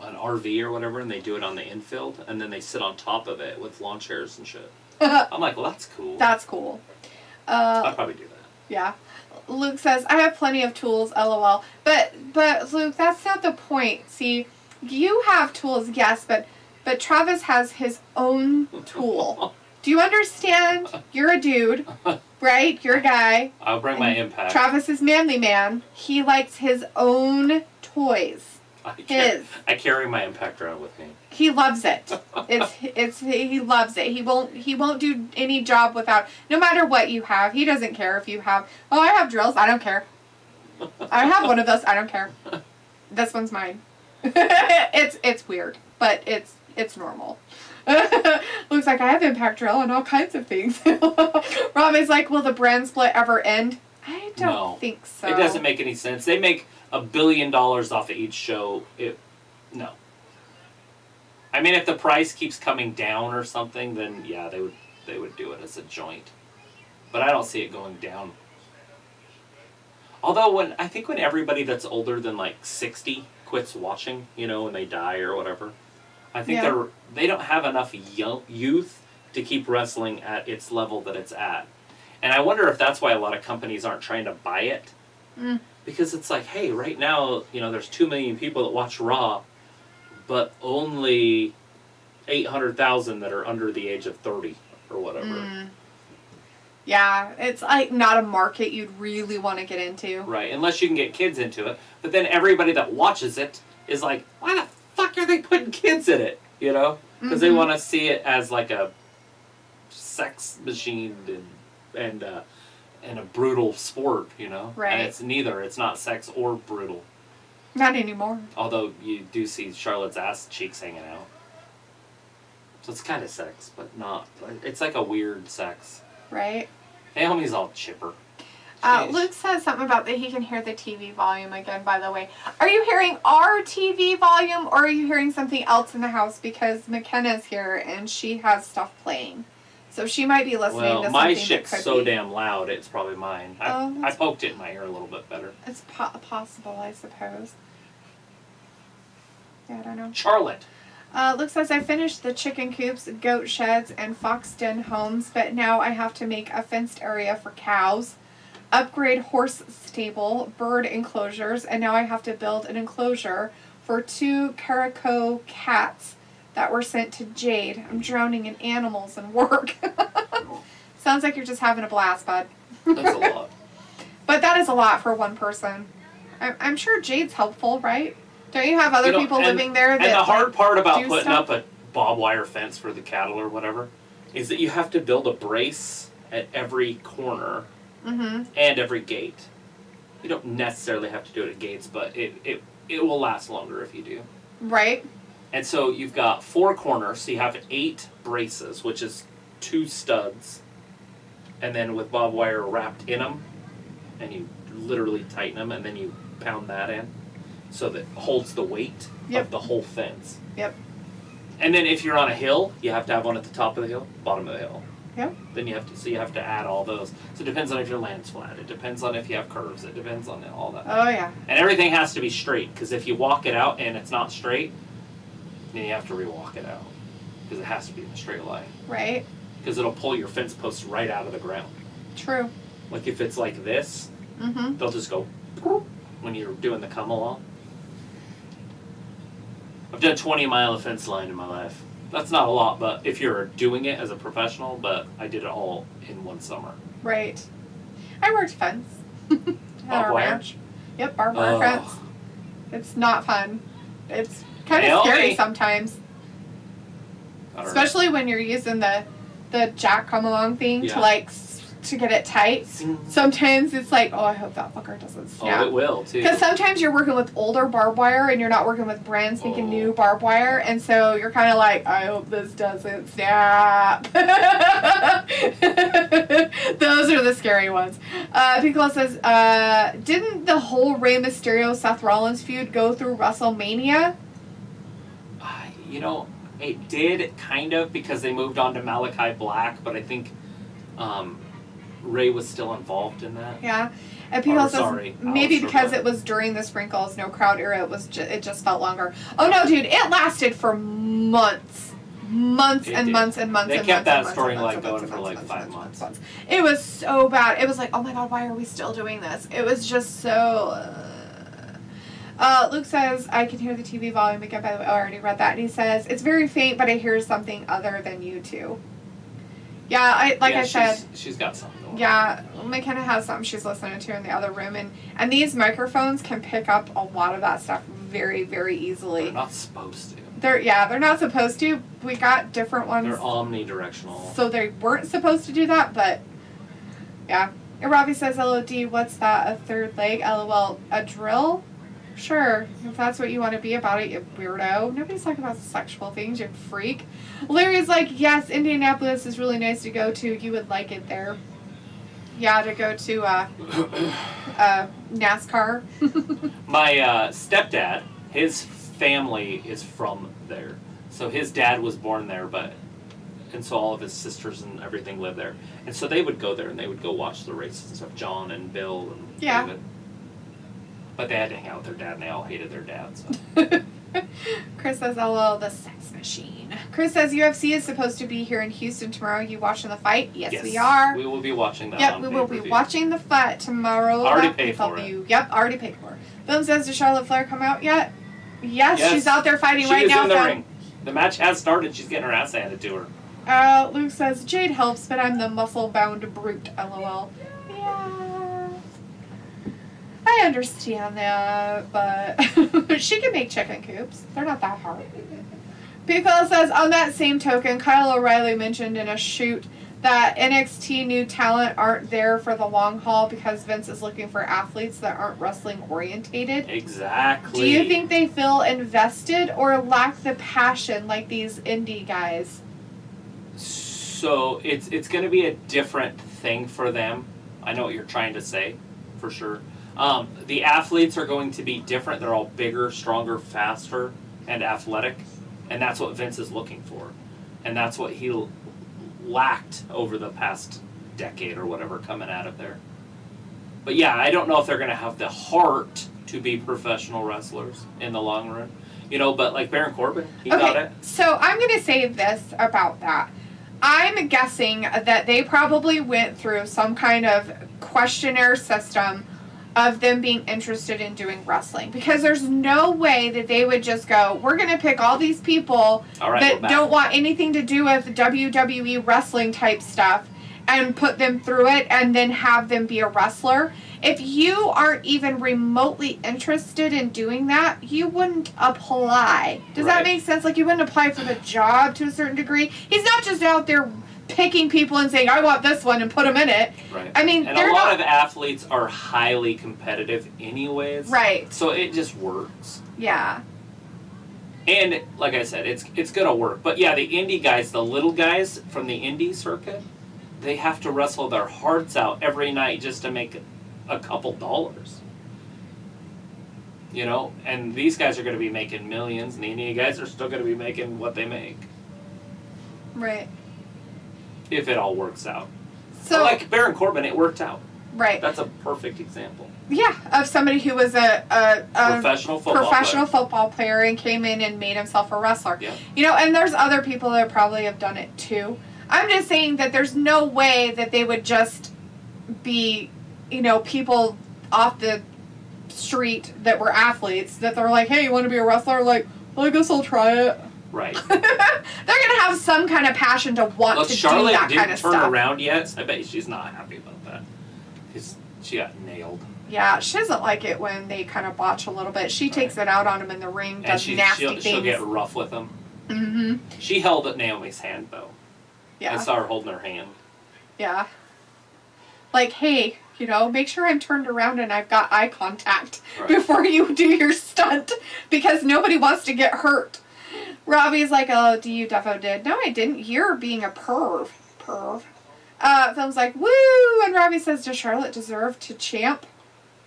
RV or whatever, and they do it on the infield, and then they sit on top of it with lawn chairs and shit. I'm like, well, that's cool. That's cool. I'd probably do that. Yeah. Luke says, I have plenty of tools, LOL. But Luke, that's not the point. See, you have tools, yes, but Travis has his own tool. Do you understand? You're a dude, right? You're a guy. I'll bring my impact. Travis is manly man. He likes his own toys. I carry my impact around with me. He loves it. He loves it. He won't do any job without, no matter what you have. He doesn't care if you have, oh, I have drills. I don't care. I have one of those. I don't care. This one's mine. It's weird, but It's normal. Looks like I have Impact Drill and all kinds of things. Robbie's like, will the brand split ever end? I don't think so. It doesn't make any sense. They make $1 billion off of each show. No. I mean, if the price keeps coming down or something, then yeah, they would do it as a joint. But I don't see it going down. Although I think when everybody that's older than like 60 quits watching, when they die or whatever, I think they don't have enough youth to keep wrestling at its level that it's at. And I wonder if that's why a lot of companies aren't trying to buy it. Because it's like, hey, right now, there's 2 million people that watch Raw, but only 800,000 that are under the age of 30 or whatever. Yeah, it's like not a market you'd really want to get into. Right, unless you can get kids into it. But then everybody that watches it is like, why the fuck are they putting kids in it? Because they want to see it as like a sex machine and a brutal sport, Right. And it's neither. It's not sex or brutal. Not anymore. Although you do see Charlotte's ass cheeks hanging out. So it's kind of sex, but not. It's like a weird sex. Right. Naomi's all chipper. Luke says something about that he can hear the TV volume again, by the way. Are you hearing our TV volume or are you hearing something else in the house? Because McKenna's here and she has stuff playing. So she might be listening to something my that shit's could so be. Damn loud, it's probably mine. I poked it in my ear a little bit better. It's possible, I suppose. Yeah, I don't know. Charlotte. Luke says, I finished the chicken coops, goat sheds, and fox den homes, but now I have to make a fenced area for cows, upgrade horse stable, bird enclosures, and now I have to build an enclosure for 2 caracal cats that were sent to Jade. I'm drowning in animals and work. Sounds like you're just having a blast, bud. That's a lot. But that is a lot for one person. I'm sure Jade's helpful, right? Don't you have other people living there? And the hard part about putting stuff? up a barbed wire fence for the cattle or whatever is that you have to build a brace at every corner and every gate. You don't necessarily have to do it at gates, but it will last longer if you do. Right. And so you've got 4 corners, so you have 8 braces, which is 2 studs, and then with barbed wire wrapped in them, and you literally tighten them, and then you pound that in. So that holds the weight of the whole fence. Yep. And then if you're on a hill, you have to have one at the top of the hill, bottom of the hill. Yep. Then you have to add all those. So it depends on if your land's flat. It depends on if you have curves. It depends on all that. Oh yeah. And everything has to be straight, because if you walk it out and it's not straight, then you have to re-walk it out, because it has to be in a straight line. Right. Because it'll pull your fence posts right out of the ground. True. Like if it's like this, they'll just go when you're doing the come along. I've done 20-mile fence line in my life. That's not a lot, but if you're doing it as a professional, but I did it all in one summer. Right. I worked fence. Barbed wire? Ranch. Yep, barbed wire fence. It's not fun. It's kind of scary sometimes. Especially when you're using the jack come along thing to get it tight. Sometimes it's like, oh, I hope that fucker doesn't snap. Oh, it will, too. Because sometimes you're working with older barbed wire and you're not working with brand spanking new barbed wire, and so you're kind of like, I hope this doesn't snap. Those are the scary ones. Piccolo says, didn't the whole Rey Mysterio Seth Rollins feud go through WrestleMania? It did, kind of, because they moved on to Malachi Black, but I think Ray was still involved in that. Yeah. And people says maybe because it was during the Sprinkles No Crowd era, it just felt longer. Oh no, dude, it lasted for months. Months and months and months. They kept that storyline going for like 5 months. It was so bad. It was like, oh my god, why are we still doing this? It was just so... Luke says, I can hear the TV volume again, by the way. I already read that. And he says, it's very faint, but I hear something other than you two. Yeah, I said... She's got something going on. Yeah, McKenna has something she's listening to in the other room. And these microphones can pick up a lot of that stuff very, very easily. They're not supposed to. They're not supposed to. We got different ones. They're omnidirectional. So they weren't supposed to do that, but... Yeah. And Robbie says, LOD, what's that? A third leg? LOL, a drill? Sure, if that's what you want to be about it, you weirdo. Nobody's talking about sexual things, you freak. Larry's like, yes, Indianapolis is really nice to go to. You would like it there. Yeah, to go to NASCAR. My stepdad, his family is from there. So his dad was born there, and so all of his sisters and everything live there. And so they would go there and they would go watch the races and stuff. John and Bill and David. But they had to hang out with their dad and they all hated their dad. So. Chris says, LOL, the sex machine. Chris says, UFC is supposed to be here in Houston tomorrow. You watching the fight? Yes, we are. We will be watching that. Yep, we will be watching the fight tomorrow. Already paid for it. Yep, already paid for it. Boom says, does Charlotte Flair come out yet? Yes, she's out there fighting right now. She is in the ring. The match has started. She's getting her ass handed to her. Luke says, Jade helps, but I'm the muscle-bound brute, LOL. Yeah. I understand that, but she can make chicken coops. They're not that hard. Piccolo says, on that same token, Kyle O'Reilly mentioned in a shoot that NXT new talent aren't there for the long haul because Vince is looking for athletes that aren't wrestling orientated. Exactly. Do you think they feel invested or lack the passion like these indie guys? So it's going to be a different thing for them. I know what you're trying to say, for sure. The athletes are going to be different. They're all bigger, stronger, faster, and athletic. And that's what Vince is looking for. And that's what he lacked over the past decade or whatever coming out of there. But yeah, I don't know if they're going to have the heart to be professional wrestlers in the long run. You know, but like Baron Corbin, he got it. So I'm going to say this about that. I'm guessing that they probably went through some kind of questionnaire system of them being interested in doing wrestling. Because there's no way that they would just go, we're going to pick all these people that don't want anything to do with WWE wrestling type stuff and put them through it and then have them be a wrestler. If you aren't even remotely interested in doing that, you wouldn't apply. Does that make sense? Like, you wouldn't apply for the job to a certain degree. He's not just out there picking people and saying, I want this one and put them in it. Right. I mean, and a lot of athletes are highly competitive anyways. Right. So it just works. Yeah. And like I said, it's going to work. But yeah, the indie guys, the little guys from the indie circuit, they have to wrestle their hearts out every night just to make a couple dollars. You know? And these guys are going to be making millions, and the indie guys are still going to be making what they make. Right. If it all works out. So, like Baron Corbin, it worked out. Right. That's a perfect example. Yeah, of somebody who was a professional football player and came in and made himself a wrestler. Yeah. You know, and there's other people that probably have done it too. I'm just saying that there's no way that they would just be, you know, people off the street that were athletes that they're like, hey, you want to be a wrestler? Like, well, I guess I'll try it. Right. They're going to have some kind of passion to want to Charlotte do that kind of stuff. Charlotte didn't turn around yet, so I bet she's not happy about that. Because she got nailed. Yeah, she doesn't like it when they kind of botch a little bit. She takes it out on him in the ring, does nasty things. She'll get rough with him. Mm-hmm. She held up Naomi's hand, though. Yeah. I saw her holding her hand. Yeah. Like, hey, you know, make sure I'm turned around and I've got eye contact before you do your stunt, because nobody wants to get hurt. Robbie's like, oh, you defo did. No, I didn't. You're being a perv. Film's like, woo! And Robbie says, does Charlotte deserve to champ?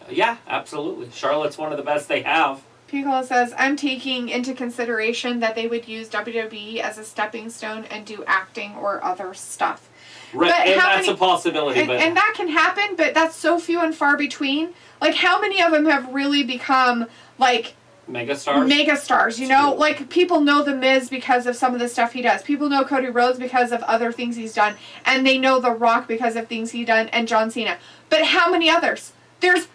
Yeah, absolutely. Charlotte's one of the best they have. Piccolo says, I'm taking into consideration that they would use WWE as a stepping stone and do acting or other stuff. Right, and that's a possibility. And that can happen, but that's so few and far between. Like, how many of them have really become, like... Megastars, you know? Like, people know The Miz because of some of the stuff he does. People know Cody Rhodes because of other things he's done. And they know The Rock because of things he's done, and John Cena. But how many others? There's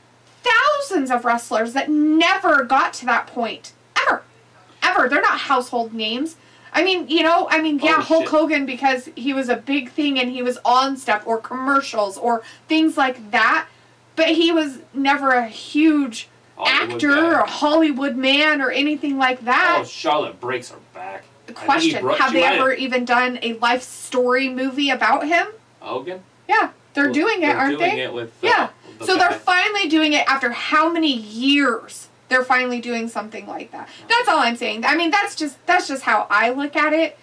thousands of wrestlers that never got to that point. Ever. They're not household names. I mean, you know, Hulk Hogan because he was a big thing and he was on stuff or commercials or things like that. But he was never a huge... actor or a Hollywood man or anything like that. Oh, Charlotte breaks her back. Question, have they ever even done a life story movie about him? Hogan? Yeah, they're doing it, aren't they? Doing it with so they're finally doing it after how many years? they're finally doing something like that. That's all I'm saying. I mean, that's just how I look at it.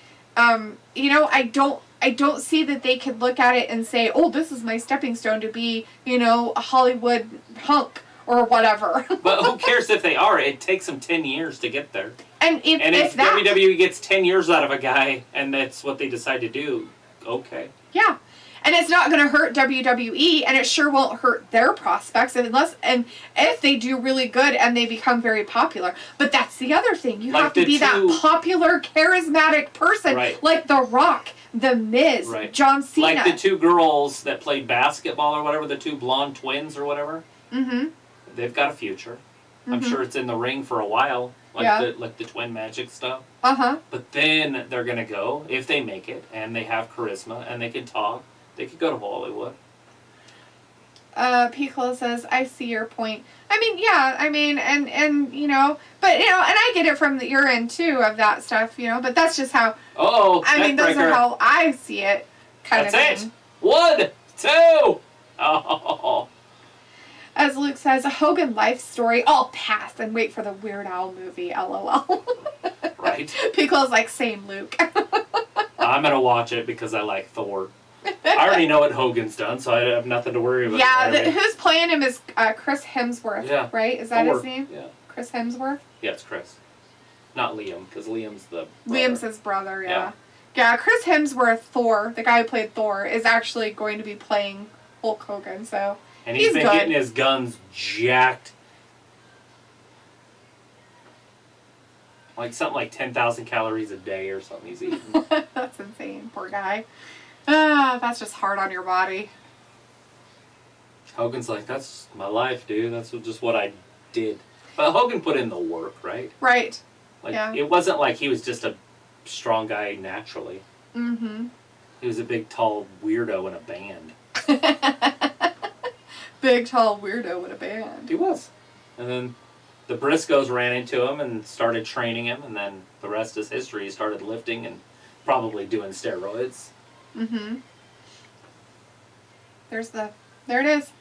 You know, I don't see that they could look at it and say, oh, this is my stepping stone to be, you know, a Hollywood hunk or whatever. But who cares if they are? It takes them 10 years to get there. And if that, WWE gets 10 years out of a guy and that's what they decide to do, okay. Yeah. And it's not going to hurt WWE, and it sure won't hurt their prospects and if they do really good and they become very popular. But that's the other thing. You have to be that popular, charismatic person, right, like The Rock, The Miz, right, John Cena. Like the two girls that played basketball or whatever, the two blonde twins or whatever. Mm-hmm. They've got a future. Mm-hmm. I'm sure it's in the ring for a while, like the twin magic stuff. Uh-huh. But then they're going to go, if they make it, and they have charisma, and they can talk. They could go to Hollywood. Piccolo says, I see your point. I mean, yeah, I mean, and you know, but, you know, and I get it from your end, too, of that stuff, you know, but that's just how, I mean, those are how I see it, kind of thing. That's it. 1, 2. Oh. As Luke says, a Hogan life story, I'll pass and wait for the Weird Al movie, LOL. Right. Piccolo's like, same, Luke. I'm going to watch it because I like Thor. I already know what Hogan's done, so I have nothing to worry about. Yeah, who's playing him is Chris Hemsworth, right? Is that Thor. his name? Yeah. Chris Hemsworth? Yeah, it's Chris. Not Liam, because Liam's the brother. Liam's his brother, yeah. Yeah, Chris Hemsworth, Thor, the guy who played Thor, is actually going to be playing Hulk Hogan, so and he's been getting his guns jacked. Like something like 10,000 calories a day or something he's eating. That's insane, poor guy. That's just hard on your body. Hogan's like, that's my life, dude. That's just what I did. But Hogan put in the work, right? Right. Like, yeah. It wasn't like he was just a strong guy naturally. Mm-hmm. He was a big, tall weirdo in a band. Big, tall weirdo in a band. He was. And then the Briscoes ran into him and started training him, and then the rest is history. He started lifting and probably doing steroids. Mm-hmm. There it is.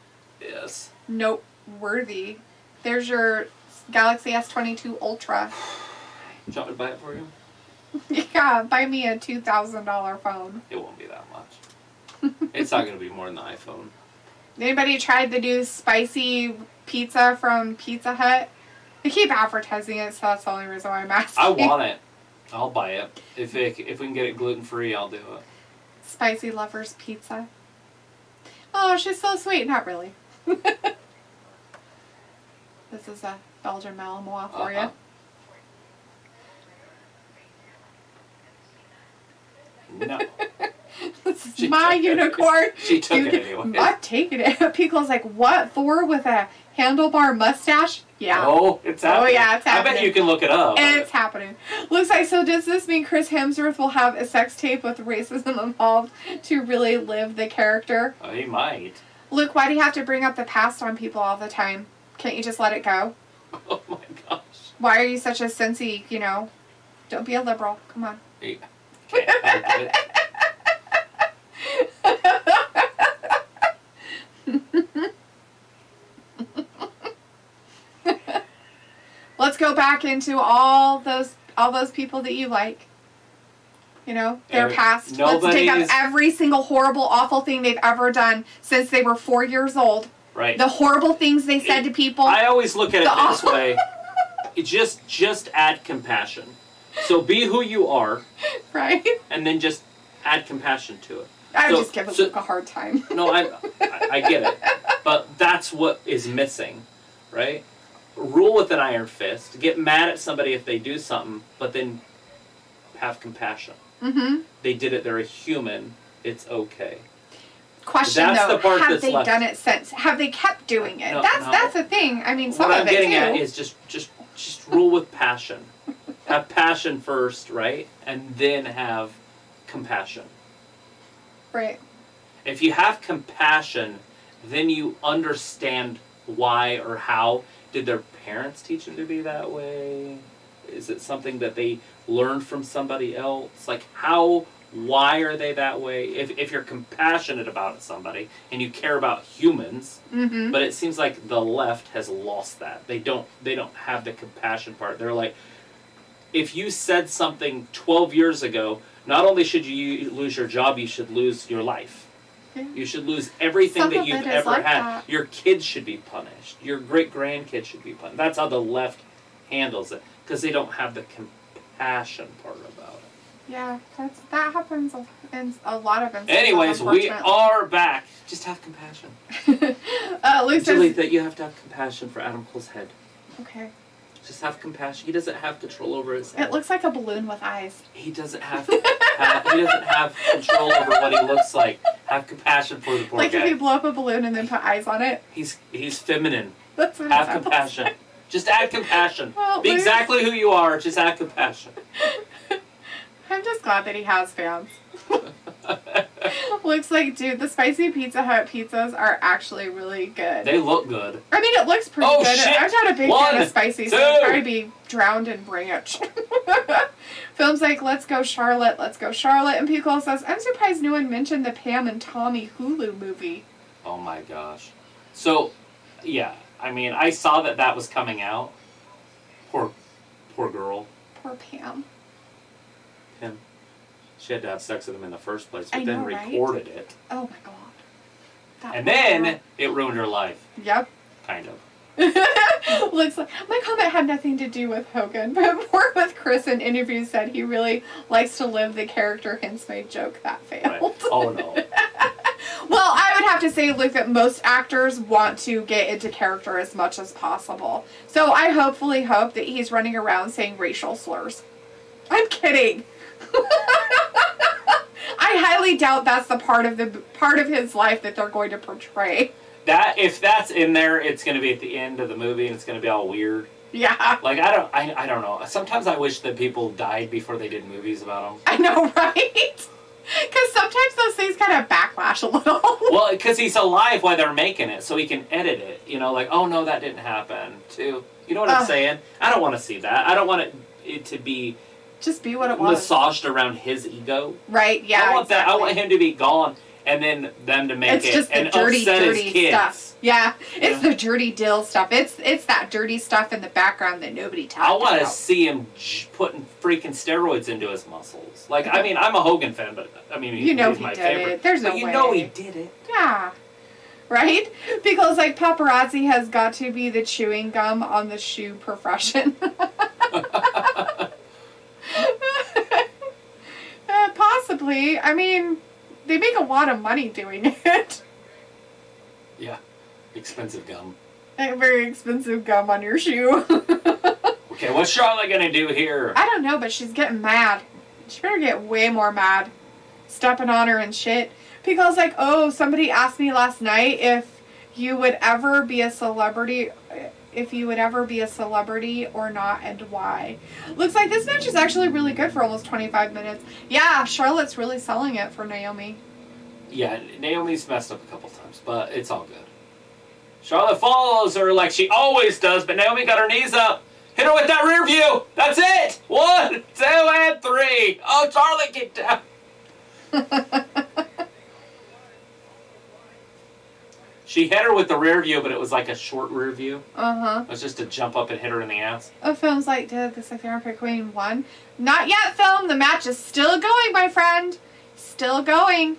Yes. Noteworthy. There's your Galaxy S22 Ultra. Do you want me to buy it for you? Yeah, buy me a $2,000 phone. It won't be that much. It's not going to be more than the iPhone. Anybody tried the new spicy pizza from Pizza Hut? They keep advertising it, so that's the only reason why I'm asking. I want it. I'll buy it. If we can get it gluten-free, I'll do it. Spicy Lovers Pizza. Oh, she's so sweet. Not really. This is a Belgian Malinois for you. No. This is my unicorn. She took it anyway. I'm taking it. Piccolo's like, what? Thor with a handlebar mustache? Yeah. Oh, it's happening. Oh, yeah, it's happening. I bet you can look it up. It's happening. Looks like, so does this mean Chris Hemsworth will have a sex tape with racism involved to really live the character? Oh, he might. Luke, why do you have to bring up the past on people all the time? Can't you just let it go? Oh, my gosh. Why are you such a sensey, you know? Don't be a liberal. Come on. Yeah. Can't. Let's go back into all those people that you like. You know, their past. Let's dig up every single horrible, awful thing they've ever done since they were 4 years old. Right. The horrible things they said to people. I always look at it this way. Just add compassion. So be who you are. Right. And then just add compassion to it. I just give Luke a hard time. No, I get it. But that's what is missing, right? Rule with an iron fist. Get mad at somebody if they do something, but then have compassion. Mm-hmm. They did it. They're a human. It's okay. Question though, have they done it since? Have they kept doing it? That's the thing. I mean, some of it too. What I'm getting at is just rule with passion. Have passion first, right? And then have compassion. Right. If you have compassion, then you understand why or how. Did their parents teach them to be that way? Is it something that they learned from somebody else? Like, how why are they that way. If you're compassionate about somebody and you care about humans, but it seems like the left has lost that. They don't have the compassion part. They're like, if you said something 12 years ago, not only should you lose your job, you should lose your life. You should lose everything that you've ever had. That. Your kids should be punished. Your great-grandkids should be punished. That's how the left handles it, because they don't have the compassion part about it. Yeah, that happens in a lot of instances. Anyways, we are back. Just have compassion. Luke Julie, says, that you have to have compassion for Adam Cole's head. Okay. Just have compassion. He doesn't have control over his head. It looks like a balloon with eyes. He doesn't have he doesn't have control over what he looks like. Have compassion for the poor guy. Like if you blow up a balloon and then put eyes on it. He's feminine. That's what have compassion. Just add compassion. Well, be exactly who you are. Just add compassion. I'm just glad that he has fans. Looks like, dude, the spicy Pizza Hut pizzas are actually really good. They look good. I mean, it looks pretty good. Shit. I'm not a big fan of spicy, so I'd probably be drowned in ranch. Film's like, let's go Charlotte. And Piccolo says, I'm surprised no one mentioned the Pam and Tommy Hulu movie. Oh my gosh. So, yeah. I mean, I saw that was coming out. Poor girl. Poor Pam. Pam. She had to have sex with him in the first place, but then recorded it. Oh my god. And then it ruined her life. Yep. Kind of. Looks like my comment had nothing to do with Hogan, but more with Chris in interviews said he really likes to live the character, hence my joke that failed. Right. Oh no. Well, I would have to say, Luke, that most actors want to get into character as much as possible. So I hopefully hope that he's running around saying racial slurs. I'm kidding. I highly doubt that's the part of his life that they're going to portray. That if that's in there, it's going to be at the end of the movie, and it's going to be all weird. Yeah. Like I don't know. Sometimes I wish that people died before they did movies about them. I know, right? Because sometimes those things kind of backlash a little. Well, because he's alive while they're making it, so he can edit it. You know, like, oh no, that didn't happen. Too. You know what I'm saying? I don't want to see that. I don't want it to be. Just be what it was. Massaged around his ego. Right, yeah, I want exactly. that. I want him to be gone, and then them to make it's just the dirty stuff. Yeah, it's the dirty dill stuff. It's that dirty stuff in the background that nobody talks about. I want to see him putting freaking steroids into his muscles. Like, I mean, I'm a Hogan fan, but I mean, he's my favorite. It. There's no way. You know he did it. Yeah. Right? Because, like, paparazzi has got to be the chewing gum on the shoe profession. Possibly. I mean, they make a lot of money doing it. Yeah. Expensive gum. Very expensive gum on your shoe. Okay, what's Charlotte gonna do here? I don't know, but she's getting mad. She better get way more mad. Stepping on her and shit. Because, like, somebody asked me last night if you would ever be a celebrity or not, and why. Looks like this match is actually really good for almost 25 minutes. Yeah, Charlotte's really selling it for Naomi. Yeah, Naomi's messed up a couple times, but it's all good. Charlotte follows her like she always does, but Naomi got her knees up. Hit her with that rear view. That's it. 1, 2, and 3. Oh, Charlotte, get down. She hit her with the rear view, but it was like a short rear view. Uh-huh. It was just to jump up and hit her in the ass. Film's like, did the Sexy Armpit Queen won? Not yet, Film. The match is still going, my friend. Still going.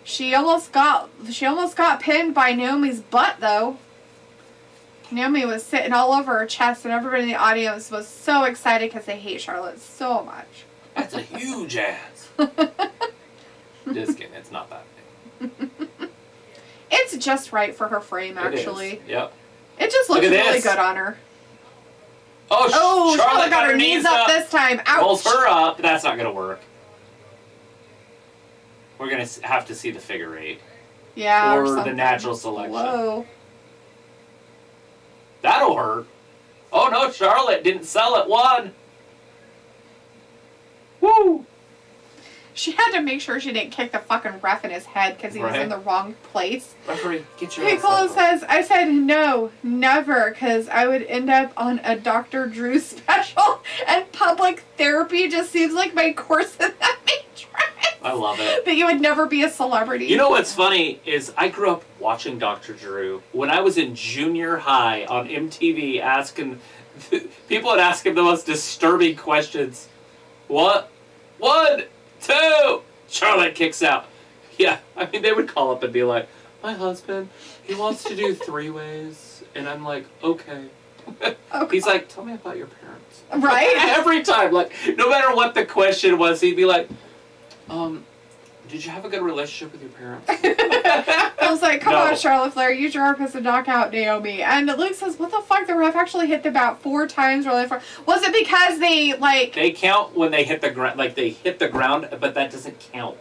She almost got pinned by Naomi's butt, though. Naomi was sitting all over her chest, and everybody in the audience was so excited because they hate Charlotte so much. That's a huge ass. Just kidding. It's not that big. It's just right for her frame, actually. It is. Yep. It just looks really good on her. Oh, Charlotte got her knees up this time. Ouch. Rolls her up. That's not going to work. We're going to have to see the figure 8. Yeah, or the natural selection. Whoa. That'll hurt. Oh, no, Charlotte didn't sell it. 1. Woo! She had to make sure she didn't kick the fucking ref in his head because he was in the wrong place. Referee, get your Piccolo says, I said no, never, because I would end up on a Dr. Drew special, and public therapy just seems like my course in that matrix. I love it. That you would never be a celebrity. You know what's funny is I grew up watching Dr. Drew. When I was in junior high on MTV, people would ask him the most disturbing questions. What? 1, 2. Charlotte kicks out. Yeah, I mean, they would call up and be like, my husband, he wants to do 3-ways. And I'm like, okay. He's like, tell me about your parents. Right? Every time, like, no matter what the question was, he'd be like, did you have a good relationship with your parents? I was like, come on, Charlotte Flair, use your armpits to knock out Naomi. And Luke says, what the fuck? The ref actually hit them about 4 times. Really far. Was it because they, like... They count when they hit the ground, like, they hit the ground, but that doesn't count.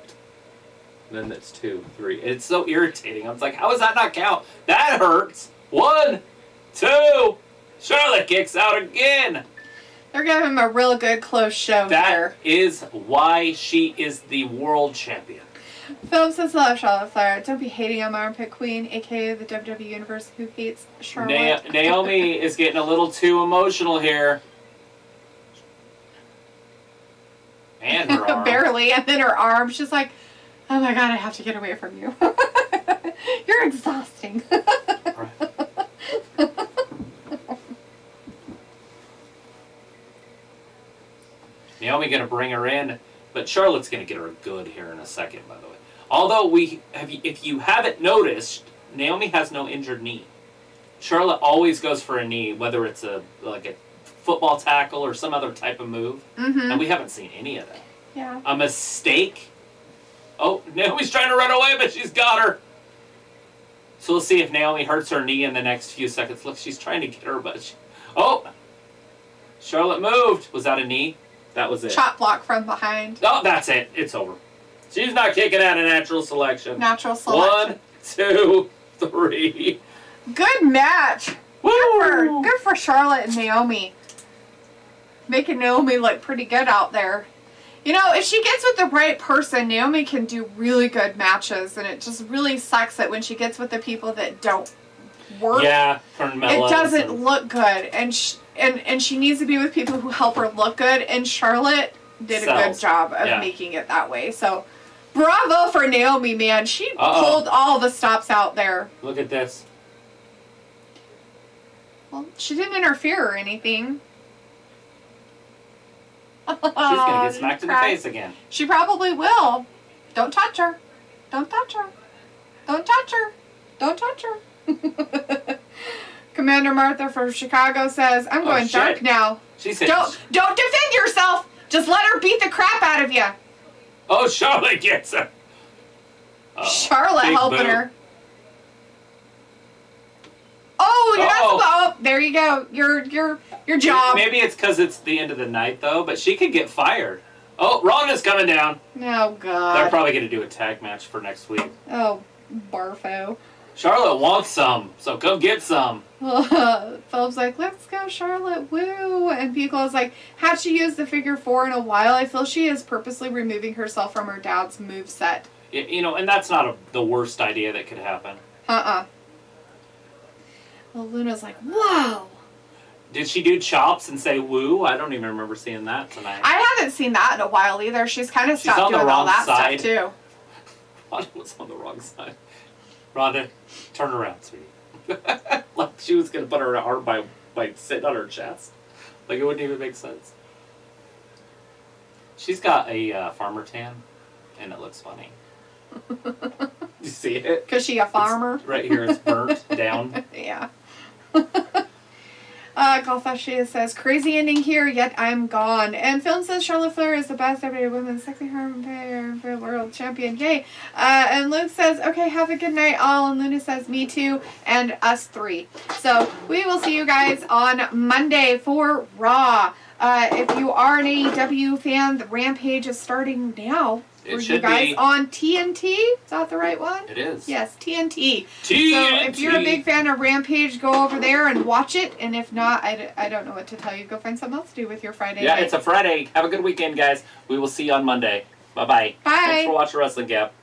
And then it's 2, 3. It's so irritating. I was like, how does that not count? That hurts. 1, 2. Charlotte kicks out again. They're giving him a real good close show here. That is why she is the world champion. Philip says, love Charlotte Flair. Don't be hating on my armpit queen, a.k.a. the WWE Universe who hates Charlotte. Naomi is getting a little too emotional here. And her arm. Barely. And then her arm. She's like, oh my god, I have to get away from you. You're exhausting. Naomi gonna bring her in, but Charlotte's gonna get her good here in a second, by the way. Although if you haven't noticed, Naomi has no injured knee. Charlotte always goes for a knee, whether it's a football tackle or some other type of move, and we haven't seen any of that. Yeah. A mistake. Oh, Naomi's trying to run away, but she's got her. So we'll see if Naomi hurts her knee in the next few seconds. Look, she's trying to get her, but Charlotte moved. Was that a knee? That was it. Chop block from behind. Oh, that's it. It's over. She's not kicking out a natural selection. Natural selection. 1, 2, 3. Good match. Woo! Good for Charlotte and Naomi. Making Naomi look pretty good out there. You know, if she gets with the right person, Naomi can do really good matches, and it just really sucks that when she gets with the people that don't work, it doesn't look good. And she needs to be with people who help her look good, and Charlotte did a good job of making it that way. So, bravo for Naomi, man. She pulled all the stops out there. Look at this. Well, she didn't interfere or anything. She's going to get smacked in the face again. She probably will. Don't touch her. Don't touch her. Don't touch her. Don't touch her. Commander Martha from Chicago says, I'm going dark now. She said, don't defend yourself. Just let her beat the crap out of you. Oh, Charlotte gets her. Charlotte helping her. Oh, you're not supposed. Oh, there you go. Your job. Maybe it's because it's the end of the night, though, but she could get fired. Oh, Ronda's coming down. Oh, God. They're probably going to do a tag match for next week. Oh, barfo. Charlotte wants some, so come get some. Philip's like, let's go, Charlotte, woo. And Pico's like, had she used the figure 4 in a while? I feel she is purposely removing herself from her dad's moveset. You know, and that's not the worst idea that could happen. Well, Luna's like, whoa. Did she do chops and say woo? I don't even remember seeing that tonight. I haven't seen that in a while either. She's kind of stopped doing all that stuff, too. Ronda was on the wrong side. Ronda, turn around, sweetie. Like she was going to put her arm by sitting on her chest. Like it wouldn't even make sense. She's got a farmer tan, and it looks funny. You see it? Because she a farmer? Right here, it's burnt down. Yeah. Golfasha says, crazy ending here, yet I'm gone. And Film says Charlotte Flair is the best WWE Women's Sexy Harm Player World Champion. Yay. And Luke says, okay, have a good night all. And Luna says, me too, and us 3. So we will see you guys on Monday for Raw. If you are an AEW fan, the Rampage is starting now. It for should you guys be on TNT. Is that the right one? It is. Yes, TNT. So if you're a big fan of Rampage, go over there and watch it. And if not, I don't know what to tell you. Go find something else to do with your Friday night. It's a Friday. Have a good weekend, guys. We will see you on Monday. Bye-bye. Bye. Thanks for watching Wrestling Gap.